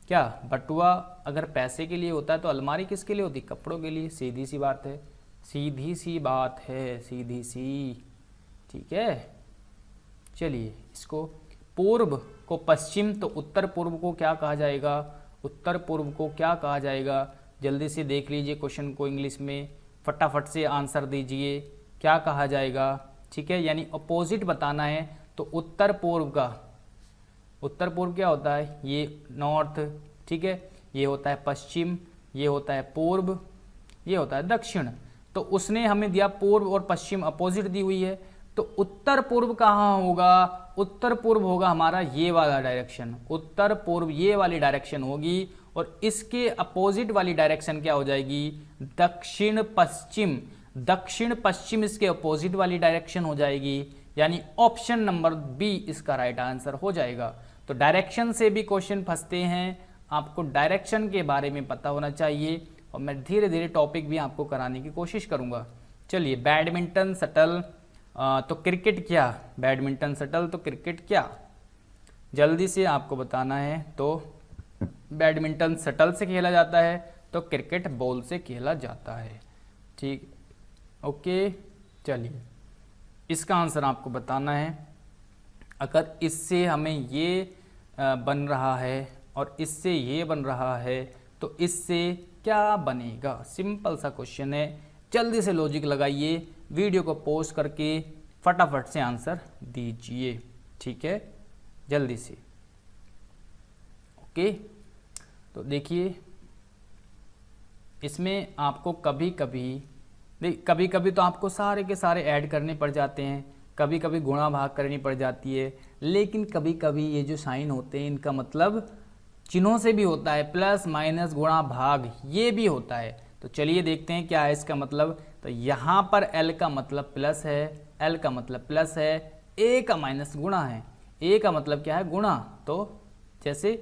क्या, बटुआ अगर पैसे के लिए होता है तो अलमारी किसके लिए होती, कपड़ों के लिए। सीधी सी बात है, सीधी सी बात है, सीधी सी, ठीक है। चलिए इसको, पूर्व को पश्चिम तो उत्तर पूर्व को क्या कहा जाएगा, उत्तर पूर्व को क्या कहा जाएगा, जल्दी से देख लीजिए क्वेश्चन को इंग्लिश में, फटाफट से आंसर दीजिए, क्या कहा जाएगा। ठीक है, यानी अपोजिट बताना है तो उत्तर पूर्व का, उत्तर पूर्व क्या होता है, ये नॉर्थ, ठीक है, ये होता है पश्चिम, ये होता है पूर्व, ये होता है दक्षिण। तो उसने हमें दिया पूर्व और पश्चिम अपोजिट दी हुई है, तो उत्तर पूर्व कहाँ होगा, उत्तर पूर्व होगा हमारा ये वाला डायरेक्शन, उत्तर पूर्व ये वाली डायरेक्शन होगी, और इसके अपोजिट वाली डायरेक्शन क्या हो जाएगी, दक्षिण पश्चिम, दक्षिण पश्चिम इसके अपोजिट वाली डायरेक्शन हो जाएगी, यानी ऑप्शन नंबर बी इसका राइट आंसर हो जाएगा। तो डायरेक्शन से भी क्वेश्चन फंसते हैं, आपको डायरेक्शन के बारे में पता होना चाहिए, और मैं धीरे धीरे टॉपिक भी आपको कराने की कोशिश करूंगा। चलिए, बैडमिंटन शटल तो क्रिकेट क्या, बैडमिंटन शटल तो क्रिकेट क्या, जल्दी से आपको बताना है। तो बैडमिंटन शटल से खेला जाता है, तो क्रिकेट बॉल से खेला जाता है। ठीक, ओके, चलिए इसका आंसर आपको बताना है। अगर इससे हमें ये बन रहा है और इससे ये बन रहा है, तो इससे क्या बनेगा, सिंपल सा क्वेश्चन है, जल्दी से लॉजिक लगाइए, वीडियो को पॉज करके फटाफट से आंसर दीजिए। ठीक है, जल्दी से, ओके। तो देखिए, इसमें आपको कभी कभी तो आपको सारे के सारे ऐड करने पड़ जाते हैं, कभी कभी गुणा भाग करनी पड़ जाती है, लेकिन कभी कभी ये जो साइन होते हैं इनका मतलब चिन्हों से भी होता है, प्लस माइनस गुणा भाग ये भी होता है। तो चलिए देखते हैं क्या है इसका मतलब। तो यहाँ पर एल का मतलब प्लस है, एल का मतलब प्लस है, ए का माइनस गुणा है, ए का मतलब क्या है, गुणा। तो जैसे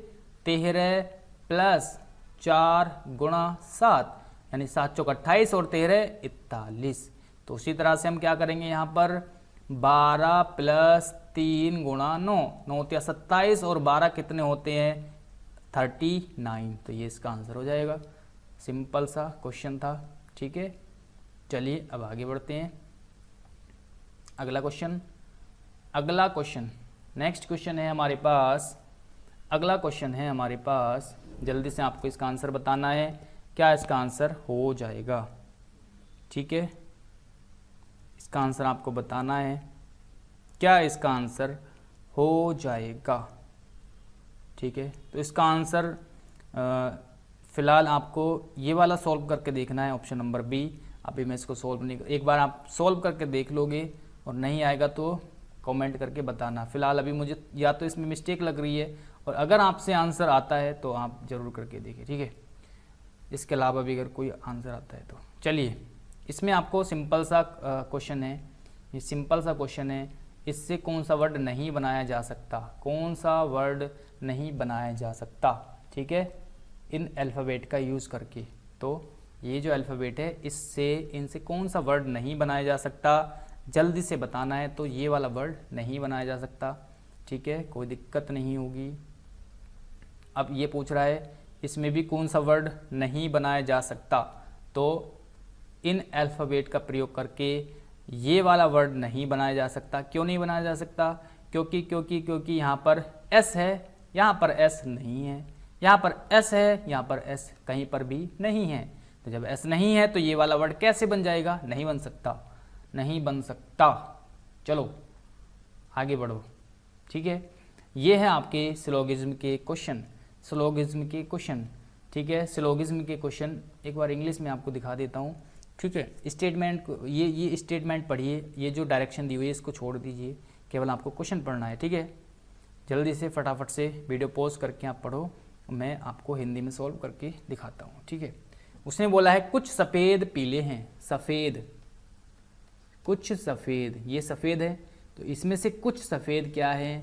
13 प्लस 4 गुणा 7, यानी 7 चौक 28 और 13 41। तो उसी तरह से हम क्या करेंगे, यहाँ पर 12 प्लस 3 गुणा 9, 9 या 27 और 12 कितने होते हैं, 39। तो ये इसका आंसर हो जाएगा। सिंपल सा क्वेश्चन था। ठीक है, चलिए अब आगे बढ़ते हैं। अगला क्वेश्चन, नेक्स्ट क्वेश्चन है हमारे पास, अगला क्वेश्चन है हमारे पास, जल्दी से आपको इसका आंसर बताना है, क्या इसका आंसर हो जाएगा। ठीक है, इसका आंसर आपको बताना है, क्या इसका आंसर हो जाएगा। ठीक है, तो इसका आंसर फिलहाल आपको ये वाला सॉल्व करके देखना है, ऑप्शन नंबर बी। अभी मैं इसको सॉल्व नहीं, एक बार आप सॉल्व करके देख लोगे और नहीं आएगा तो कमेंट करके बताना। फिलहाल अभी मुझे या तो इसमें मिस्टेक लग रही है, और अगर आपसे आंसर आता है तो आप ज़रूर करके देखिए। ठीक है, इसके अलावा भी अगर कोई आंसर आता है तो चलिए, इसमें आपको सिंपल सा क्वेश्चन है, ये सिंपल सा क्वेश्चन है, इससे कौन सा वर्ड नहीं बनाया जा सकता, कौन सा वर्ड नहीं बनाया जा सकता। ठीक है, इन अल्फ़ाबेट का यूज़ करके। तो ये जो अल्फ़ाबेट है इससे, इनसे कौन सा वर्ड नहीं बनाया जा सकता, जल्दी से बताना है। तो ये वाला वर्ड नहीं बनाया जा सकता। ठीक है, कोई दिक्कत नहीं होगी। अब ये पूछ रहा है इसमें भी कौन सा वर्ड नहीं बनाया जा सकता, तो इन अल्फ़ाबेट का प्रयोग करके ये वाला वर्ड नहीं बनाया जा सकता। क्यों नहीं बनाया जा सकता, क्योंकि यहाँ पर एस है, यहाँ पर एस नहीं है, यहाँ पर एस है, यहाँ पर एस कहीं पर भी नहीं है। तो जब एस नहीं है तो ये वाला वर्ड कैसे बन जाएगा, नहीं बन सकता, नहीं बन सकता। चलो आगे बढ़ो। ठीक है, ये है आपके सिलोगिज्म के क्वेश्चन, सिलोगिज्म के क्वेश्चन। ठीक है, सिलोगिज्म के क्वेश्चन एक बार इंग्लिश में आपको दिखा देता हूँ। ठीक है, स्टेटमेंट, ये स्टेटमेंट पढ़िए, ये जो डायरेक्शन दी हुई है इसको छोड़ दीजिए, केवल आपको क्वेश्चन पढ़ना है। ठीक है, जल्दी से फटाफट से वीडियो पॉज करके आप पढ़ो, मैं आपको हिंदी में सॉल्व करके दिखाता हूँ। ठीक है, उसने बोला है कुछ सफ़ेद पीले हैं, सफ़ेद, कुछ सफ़ेद, ये सफ़ेद है, तो इसमें से कुछ सफ़ेद क्या है,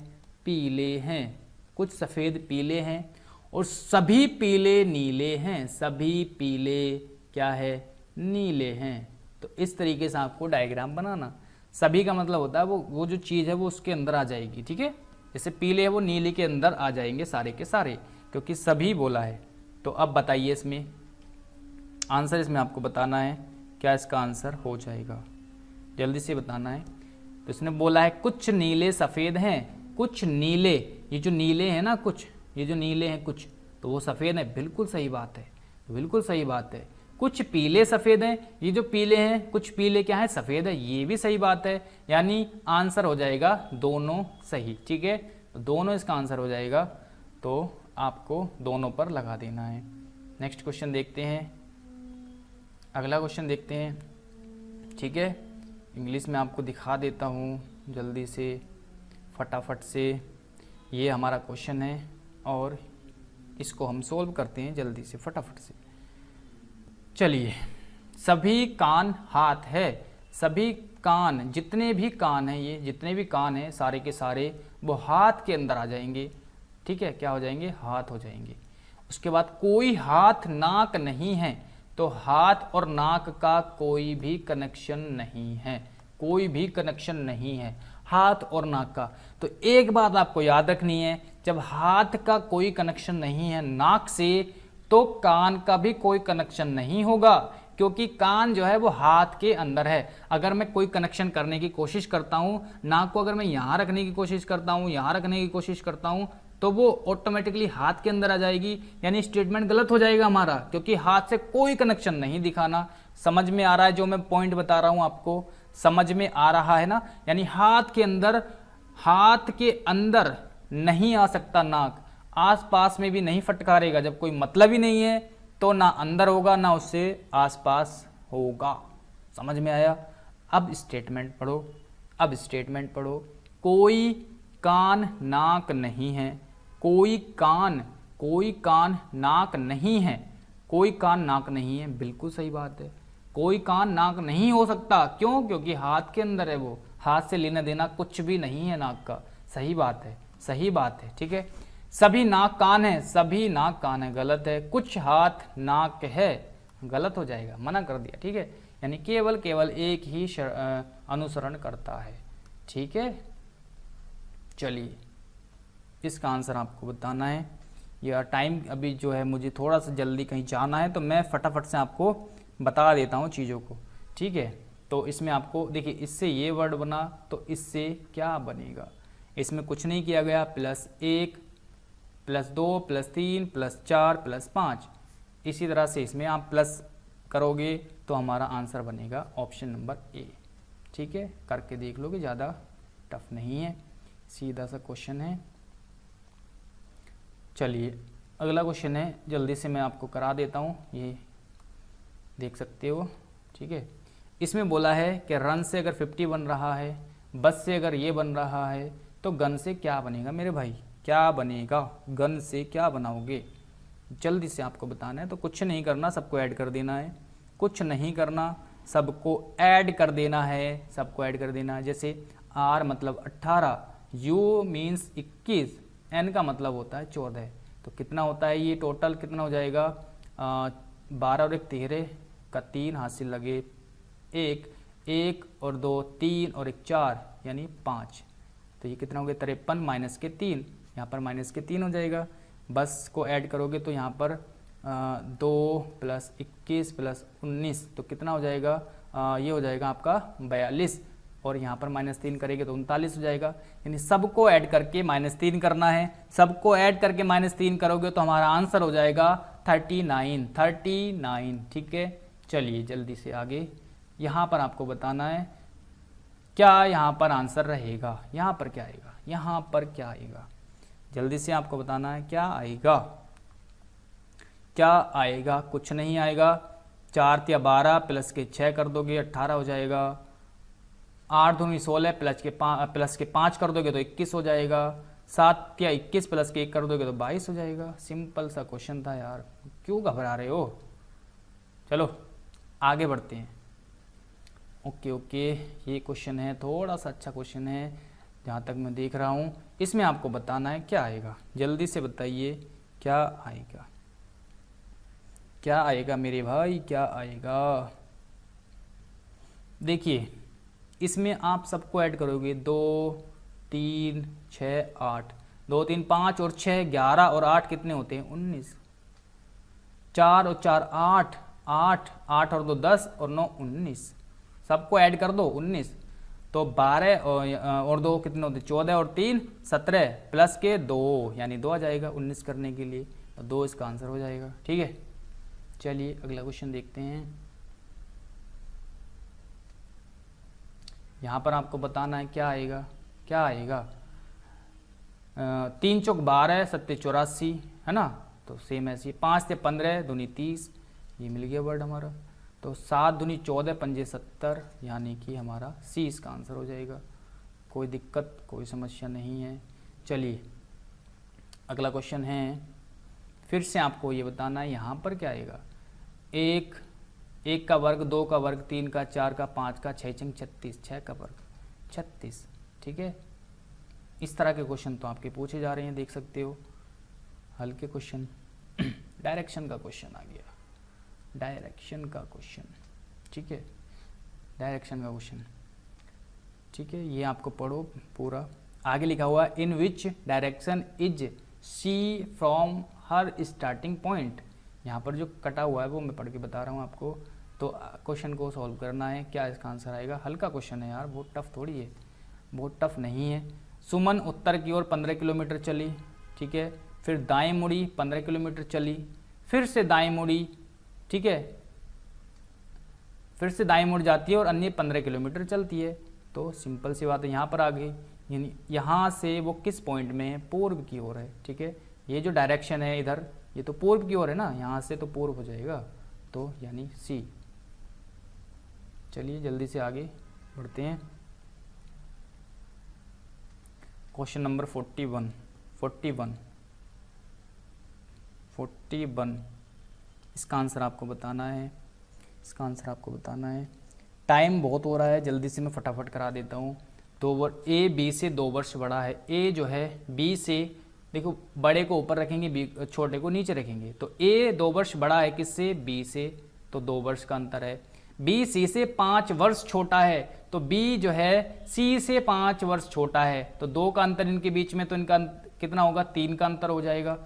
पीले हैं, कुछ सफ़ेद पीले हैं, और सभी पीले नीले हैं, सभी पीले क्या है, नीले हैं। तो इस तरीके से आपको डायग्राम बनाना। सभी का मतलब होता है वो जो चीज़ है वो उसके अंदर आ जाएगी। ठीक है, जैसे पीले है वो नीले के अंदर आ जाएंगे सारे के सारे, क्योंकि सभी बोला है। तो अब बताइए इसमें आंसर, इसमें आपको बताना है क्या इसका आंसर हो जाएगा, जल्दी से बताना है। तो तो इसने बोला है कुछ नीले सफ़ेद हैं, कुछ नीले, ये जो नीले हैं ना कुछ, ये जो नीले हैं कुछ, तो वो सफ़ेद है, बिल्कुल सही बात है, बिल्कुल सही बात है। कुछ पीले सफ़ेद हैं, ये जो पीले हैं कुछ पीले क्या है सफ़ेद है, ये भी सही बात है, यानी आंसर हो जाएगा दोनों सही। ठीक है, तो दोनों इसका आंसर हो जाएगा, तो आपको दोनों पर लगा देना है। नेक्स्ट क्वेश्चन देखते हैं, अगला क्वेश्चन देखते हैं। ठीक है, इंग्लिश में आपको दिखा देता हूँ जल्दी से फटाफट से। ये हमारा क्वेश्चन है और इसको हम सोल्व करते हैं जल्दी से फटाफट से। चलिए, सभी कान हाथ है, सभी कान, जितने भी कान हैं, ये जितने भी कान हैं सारे के सारे वो हाथ के अंदर आ जाएंगे। ठीक है, क्या हो जाएंगे, हाथ हो जाएंगे। उसके बाद कोई हाथ नाक नहीं है, तो हाथ और नाक का कोई भी कनेक्शन नहीं है, कोई भी कनेक्शन नहीं है हाथ और नाक का। तो एक बात आपको याद रखनी है, जब हाथ का कोई कनेक्शन नहीं है नाक से, तो कान का भी कोई कनेक्शन नहीं होगा, क्योंकि कान जो है वो हाथ के अंदर है। अगर मैं कोई कनेक्शन करने की कोशिश करता हूँ, नाक को अगर मैं यहाँ रखने की कोशिश करता हूँ, यहाँ रखने की कोशिश करता हूँ, तो वो ऑटोमेटिकली हाथ के अंदर आ जाएगी, यानी स्टेटमेंट गलत हो जाएगा हमारा, क्योंकि हाथ से कोई कनेक्शन नहीं दिखाना। समझ में आ रहा है जो मैं पॉइंट बता रहा हूँ आपको, समझ में आ रहा है ना? यानी हाथ के अंदर नहीं आ सकता नाक, आस पास में भी नहीं फटकारेगा। जब कोई मतलब ही नहीं है तो ना अंदर होगा ना उससे आस पास होगा। समझ में आया? अब स्टेटमेंट पढ़ो, अब स्टेटमेंट पढ़ो। कोई कान नाक नहीं है, कोई कान नाक नहीं है, कोई कान नाक नहीं है, बिल्कुल सही बात है। कोई कान नाक नहीं हो सकता, क्यों? क्योंकि हाथ के अंदर है वो, हाथ से लेना देना कुछ भी नहीं है नाक का। सही बात है, सही बात है। ठीक है, सभी नाक कान है, सभी नाक कान है, गलत है। कुछ हाथ नाक है, गलत हो जाएगा, मना कर दिया। ठीक है, यानी केवल एक ही अनुसरण करता है। ठीक है, चलिए इसका आंसर आपको बताना है। या टाइम अभी जो है मुझे थोड़ा सा जल्दी कहीं जाना है, तो मैं फटाफट से आपको बता देता हूँ चीज़ों को। ठीक है, तो इसमें आपको देखिए, इससे ये वर्ड बना तो इससे क्या बनेगा, इसमें कुछ नहीं किया गया, +1 +2 +3 +4 +5। इसी तरह से इसमें आप प्लस करोगे तो हमारा आंसर बनेगा ऑप्शन नंबर ए। ठीक है, करके देख लोगे, ज़्यादा टफ नहीं है, सीधा सा क्वेश्चन है। चलिए अगला क्वेश्चन है, जल्दी से मैं आपको करा देता हूँ, ये देख सकते हो। ठीक है, इसमें बोला है कि रन से अगर 50 बन रहा है, बस से अगर ये बन रहा है, तो गन से क्या बनेगा मेरे भाई, क्या बनेगा? गन से क्या बनाओगे? जल्दी से आपको बताना है। तो कुछ नहीं करना, सबको ऐड कर देना है, कुछ नहीं करना, सबको ऐड कर देना है, सबको ऐड कर देना है। जैसे R मतलब 18, U मीन्स 21, N का मतलब होता है 14, तो कितना होता है ये टोटल, कितना हो जाएगा? 12 और 1 13 का 3 हाथ से लगे, 1 और 2 3 और 1 4 यानी 5, तो ये कितना हो गया? 53 - के 3, यहाँ पर -3 हो जाएगा। बस को ऐड करोगे तो यहाँ पर 2 + 21 + 19, तो कितना हो जाएगा? ये हो जाएगा आपका 42, और यहाँ पर -3 करेंगे तो 39 हो जाएगा। यानी सबको ऐड करके -3 करना है, सबको ऐड करके -3 करोगे तो हमारा आंसर हो जाएगा 39। ठीक है, चलिए जल्दी से आगे। यहाँ पर आपको बताना है क्या यहाँ पर आंसर रहेगा, यहाँ पर क्या आएगा, यहाँ पर क्या आएगा, जल्दी से आपको बताना है क्या आएगा, क्या आएगा? कुछ नहीं आएगा। 4 या 12 प्लस के 6 कर दोगे 18 हो जाएगा। 8 दूनी 16 प्लस के 5 कर दोगे तो 21 हो जाएगा। 7 या 21 प्लस के 1 कर दोगे तो 22 हो जाएगा। सिंपल सा क्वेश्चन था यार, क्यों घबरा रहे हो? चलो आगे बढ़ते हैं। ओके, ये क्वेश्चन है थोड़ा सा अच्छा क्वेश्चन है जहाँ तक मैं देख रहा हूँ। इसमें आपको बताना है क्या आएगा, जल्दी से बताइए क्या आएगा, क्या आएगा मेरे भाई, क्या आएगा? देखिए इसमें आप सबको ऐड करोगे, 2 3 6 8, 2 3 5 और 6 11 और 8 कितने होते हैं? 19। 4 और 4 8 8 8 और 2 10 और 9 19, सबको ऐड कर दो 19। तो 12 और 2 कितने होते, 14 और 3 17 प्लस के 2 यानी 2 आ जाएगा 19 करने के लिए, तो 2 इसका आंसर हो जाएगा। ठीक है, चलिए अगला क्वेश्चन देखते हैं। यहाँ पर आपको बताना है क्या आएगा, क्या आएगा। 3 चौक 12 सत्ते 84 है ना, तो सेम ऐसी 5 से 15 दूनी 30, ये मिल गया वर्ड हमारा। तो 7 दूनी 14 पंजे 70 यानी कि हमारा सी इसका आंसर हो जाएगा। कोई दिक्कत कोई समस्या नहीं है। चलिए अगला क्वेश्चन है, फिर से आपको ये बताना है यहाँ पर क्या आएगा। 1 का वर्ग, 2 का वर्ग, 3 का, 4 का, 5 का, 6 चंग 36, 6 का वर्ग 36। ठीक है, इस तरह के क्वेश्चन तो आपके पूछे जा रहे हैं, देख सकते हो हल्के क्वेश्चन। डायरेक्शन का क्वेश्चन आ गया, डायरेक्शन का क्वेश्चन। ठीक है, डायरेक्शन का क्वेश्चन। ठीक है, ये आपको पढ़ो पूरा। आगे लिखा हुआ है in which direction is C from her starting point. यहाँ पर जो कटा हुआ है वो मैं पढ़ के बता रहा हूँ आपको। तो क्वेश्चन को सॉल्व करना है, क्या इसका आंसर आएगा। हल्का क्वेश्चन है यार, बहुत टफ थोड़ी है, बहुत टफ नहीं है। सुमन उत्तर की ओर 15 किलोमीटर चली। ठीक है, फिर दाएं मुड़ी 15 किलोमीटर चली, फिर से दाएं मुड़ी। ठीक है, फिर से दाएं मुड़ जाती है और अन्य 15 किलोमीटर चलती है। तो सिंपल सी बात है, यहाँ पर आ गई, यानी यहाँ से वो किस पॉइंट में है, पूर्व की ओर है। ठीक है, ये जो डायरेक्शन है इधर, ये तो पूर्व की ओर है ना, यहाँ से तो पूर्व हो जाएगा, तो यानी सी। चलिए जल्दी से आगे बढ़ते हैं। क्वेश्चन नंबर 41 इसका आंसर आपको बताना है, इसका आंसर आपको बताना है। टाइम बहुत हो रहा है, जल्दी से मैं फटाफट करा देता हूँ। ए बी से 2 वर्ष बड़ा है। ए जो है बी से, देखो बड़े को ऊपर रखेंगे, बी छोटे को नीचे रखेंगे, तो ए 2 वर्ष बड़ा है किससे, बी से, तो 2 वर्ष का अंतर है। बी सी से 5 वर्ष छोटा है, तो बी जो है सी से 5 वर्ष छोटा है, तो 2 का अंतर इनके बीच में, तो इनका कितना होगा, 3 का अंतर हो जाएगा।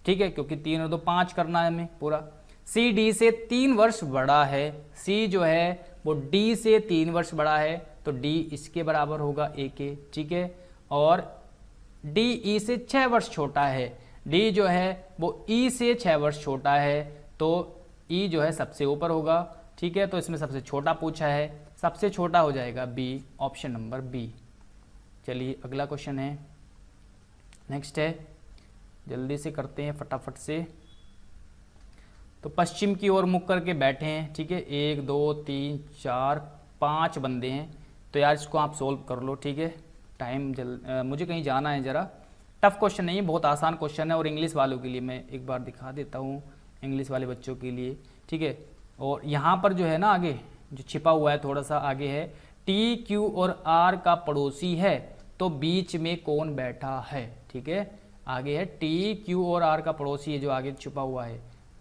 ठीक है, क्योंकि 3 और 2 5 करना है हमें पूरा। सी डी से 3 वर्ष बड़ा है, सी जो है वो डी से 3 वर्ष बड़ा है, तो डी इसके बराबर होगा ए के। ठीक है, और डी ई से 6 वर्ष छोटा है, डी जो है वो ई से 6 वर्ष छोटा है, तो ई जो है सबसे ऊपर होगा। ठीक है, तो इसमें सबसे छोटा पूछा है, सबसे छोटा हो जाएगा बी, ऑप्शन नंबर बी। चलिए अगला क्वेश्चन है, नेक्स्ट है, जल्दी से करते हैं फटाफट से। तो पश्चिम की ओर मुख करके बैठे हैं। ठीक है, 1 2 3 4 5 बंदे हैं, तो यार इसको आप सोल्व कर लो। ठीक है, टाइम मुझे कहीं जाना है ज़रा। टफ क्वेश्चन नहीं है, बहुत आसान क्वेश्चन है, और इंग्लिश वालों के लिए मैं एक बार दिखा देता हूँ, इंग्लिश वाले बच्चों के लिए। ठीक है, और यहाँ पर जो है ना आगे जो छिपा हुआ है थोड़ा सा आगे है, टी क्यू और आर का पड़ोसी है, तो बीच में कौन बैठा है। ठीक है, आगे है टी क्यू और आर का पड़ोसी है, जो आगे छुपा हुआ है।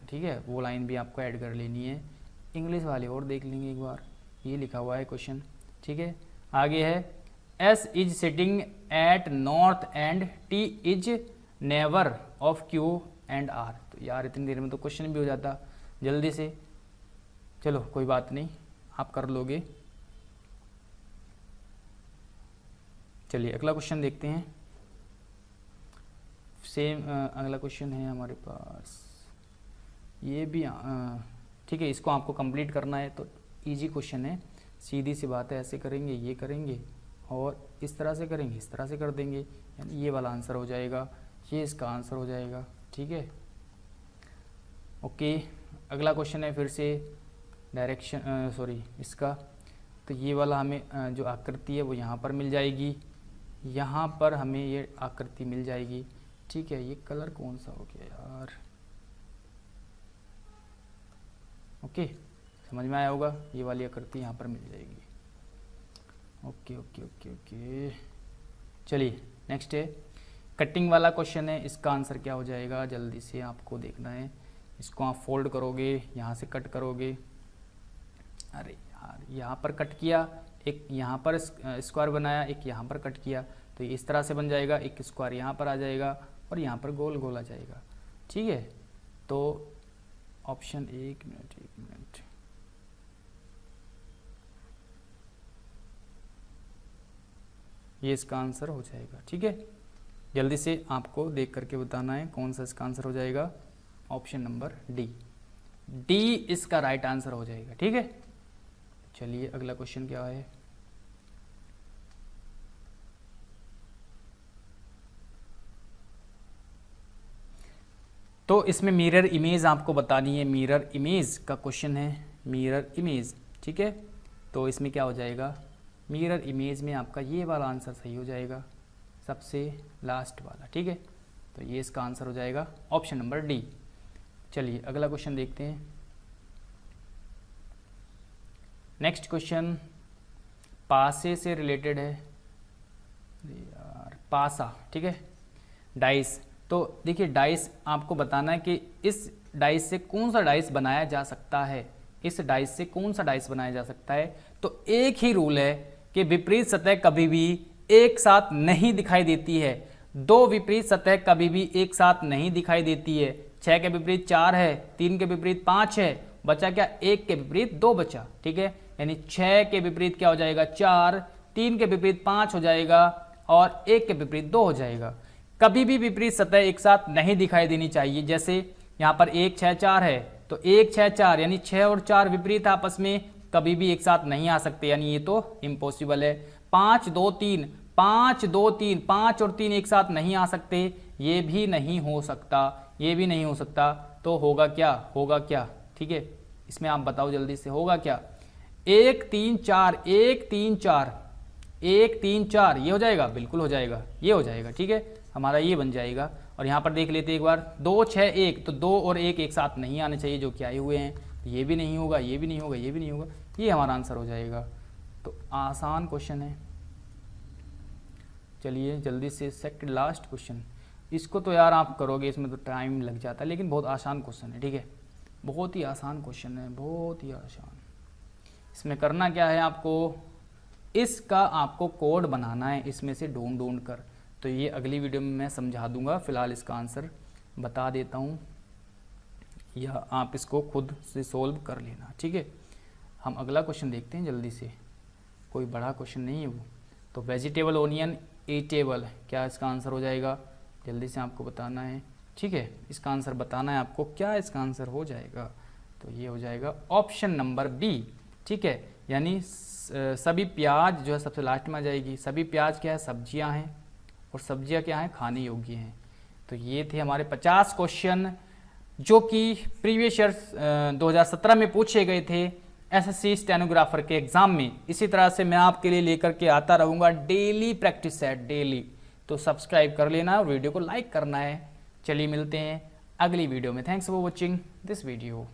ठीक है, वो लाइन भी आपको ऐड कर लेनी है। इंग्लिश वाले और देख लेंगे एक बार, ये लिखा हुआ है क्वेश्चन। ठीक है, आगे है S is sitting at north and T is neighbour of Q and R. तो यार इतनी देर में तो क्वेश्चन भी हो जाता, जल्दी से। चलो कोई बात नहीं, आप कर लोगे। चलिए अगला क्वेश्चन देखते हैं। सेम अगला क्वेश्चन है हमारे पास, ये भी ठीक है, इसको आपको कंप्लीट करना है, तो इजी क्वेश्चन है, सीधी सी बात है। ऐसे करेंगे, ये करेंगे, और इस तरह से करेंगे, इस तरह से कर देंगे, यानी ये वाला आंसर हो जाएगा, ये इसका आंसर हो जाएगा। ठीक है, ओके। अगला क्वेश्चन है फिर से डायरेक्शन, सॉरी इसका, तो ये वाला हमें जो आकृति है वो यहाँ पर मिल जाएगी, यहाँ पर हमें ये आकृति मिल जाएगी। ठीक है, ये कलर कौन सा हो गया यार, ओके समझ में आया होगा, ये वाली आकृति यहाँ पर मिल जाएगी। ओके ओके ओके ओके, चलिए नेक्स्ट है कटिंग वाला क्वेश्चन है, इसका आंसर क्या हो जाएगा, जल्दी से आपको देखना है। इसको आप फोल्ड करोगे, यहाँ से कट करोगे, अरे यार यहाँ पर कट किया, एक यहाँ पर स्क्वायर बनाया, एक यहाँ पर कट किया, तो इस तरह से बन जाएगा, एक स्क्वायर यहाँ पर आ जाएगा और यहाँ पर गोल गोल आ जाएगा। ठीक है, तो ऑप्शन, एक मिनट, ये इसका आंसर हो जाएगा। ठीक है, जल्दी से आपको देख करके बताना है कौन सा इसका आंसर हो जाएगा। ऑप्शन नंबर डी, डी इसका राइट आंसर हो जाएगा। ठीक है, चलिए अगला क्वेश्चन क्या है। तो इसमें मिरर इमेज आपको बतानी है, मिरर इमेज का क्वेश्चन है, मिरर इमेज। ठीक है, तो इसमें क्या हो जाएगा, मिरर इमेज में आपका ये वाला आंसर सही हो जाएगा, सबसे लास्ट वाला। ठीक है, तो ये इसका आंसर हो जाएगा ऑप्शन नंबर डी। चलिए अगला क्वेश्चन देखते हैं। नेक्स्ट क्वेश्चन पासे से रिलेटेड है यार, पासा। ठीक है, डाइस। तो देखिए डाइस आपको बताना है कि इस डाइस से कौन सा डाइस बनाया जा सकता है, इस डाइस से कौन सा डाइस बनाया जा सकता है। तो एक ही रूल है कि विपरीत सतह कभी भी एक साथ नहीं दिखाई देती है, दो विपरीत सतह कभी भी एक साथ नहीं दिखाई देती है। 6 के विपरीत 4 है, 3 के विपरीत 5 है, बचा क्या, 1 के विपरीत 2 बचा। ठीक है, यानी 6 के विपरीत क्या हो जाएगा 4, 3 के विपरीत 5 हो जाएगा और 1 के विपरीत 2 हो जाएगा। कभी भी विपरीत सतह एक साथ नहीं दिखाई देनी चाहिए। जैसे यहाँ पर 1 6 4 है, तो 1 6 4 यानी 6 और 4 विपरीत आपस में कभी भी एक साथ नहीं आ सकते, यानी ये तो इम्पॉसिबल है। 5 2 3 5 2 3 5 और 3 एक साथ नहीं आ सकते, ये भी नहीं हो सकता, ये भी नहीं हो सकता। तो होगा क्या, होगा क्या। ठीक है, इसमें आप बताओ जल्दी से होगा क्या। 1 3 4 1 3 4 1 3 4 ये हो जाएगा, बिल्कुल हो जाएगा, ये हो जाएगा। ठीक है, हमारा ये बन जाएगा। और यहाँ पर देख लेते एक बार 2 6 1, तो 2 और 1 एक साथ नहीं आने चाहिए जो कि आए हुए हैं, तो ये भी नहीं होगा, ये भी नहीं होगा, ये भी नहीं होगा, ये हमारा आंसर हो जाएगा। तो आसान क्वेश्चन है। चलिए जल्दी से सेकंड लास्ट क्वेश्चन, इसको तो यार आप करोगे, इसमें तो टाइम लग जाता है, लेकिन बहुत आसान क्वेश्चन है। ठीक है, बहुत ही आसान क्वेश्चन है, बहुत ही आसान। इसमें करना क्या है, आपको इसका आपको कोड बनाना है इसमें से ढूंढ कर। तो ये अगली वीडियो में मैं समझा दूंगा, फिलहाल इसका आंसर बता देता हूँ, या आप इसको खुद से सोल्व कर लेना। ठीक है, हम अगला क्वेश्चन देखते हैं जल्दी से, कोई बड़ा क्वेश्चन नहीं है वो। तो वेजिटेबल ओनियन ईटेबल, क्या इसका आंसर हो जाएगा, जल्दी से आपको बताना है। ठीक है, इसका आंसर बताना है आपको, क्या इसका आंसर हो जाएगा। तो ये हो जाएगा ऑप्शन नंबर बी। ठीक है, यानी सभी प्याज जो है सबसे लास्ट में आ जाएगी। सभी प्याज क्या है, सब्जियां हैं, और सब्जियां क्या हैं, खाने योग्य हैं। तो ये थे हमारे 50 क्वेश्चन जो कि प्रीवियस ईयर 2017 में पूछे गए थे एसएससी स्टेनोग्राफर के एग्जाम में। इसी तरह से मैं आपके लिए लेकर के आता रहूँगा डेली प्रैक्टिस सेट, डेली। तो सब्सक्राइब कर लेना और वीडियो को लाइक करना है। चलिए मिलते हैं अगली वीडियो में। Thanks for watching this video.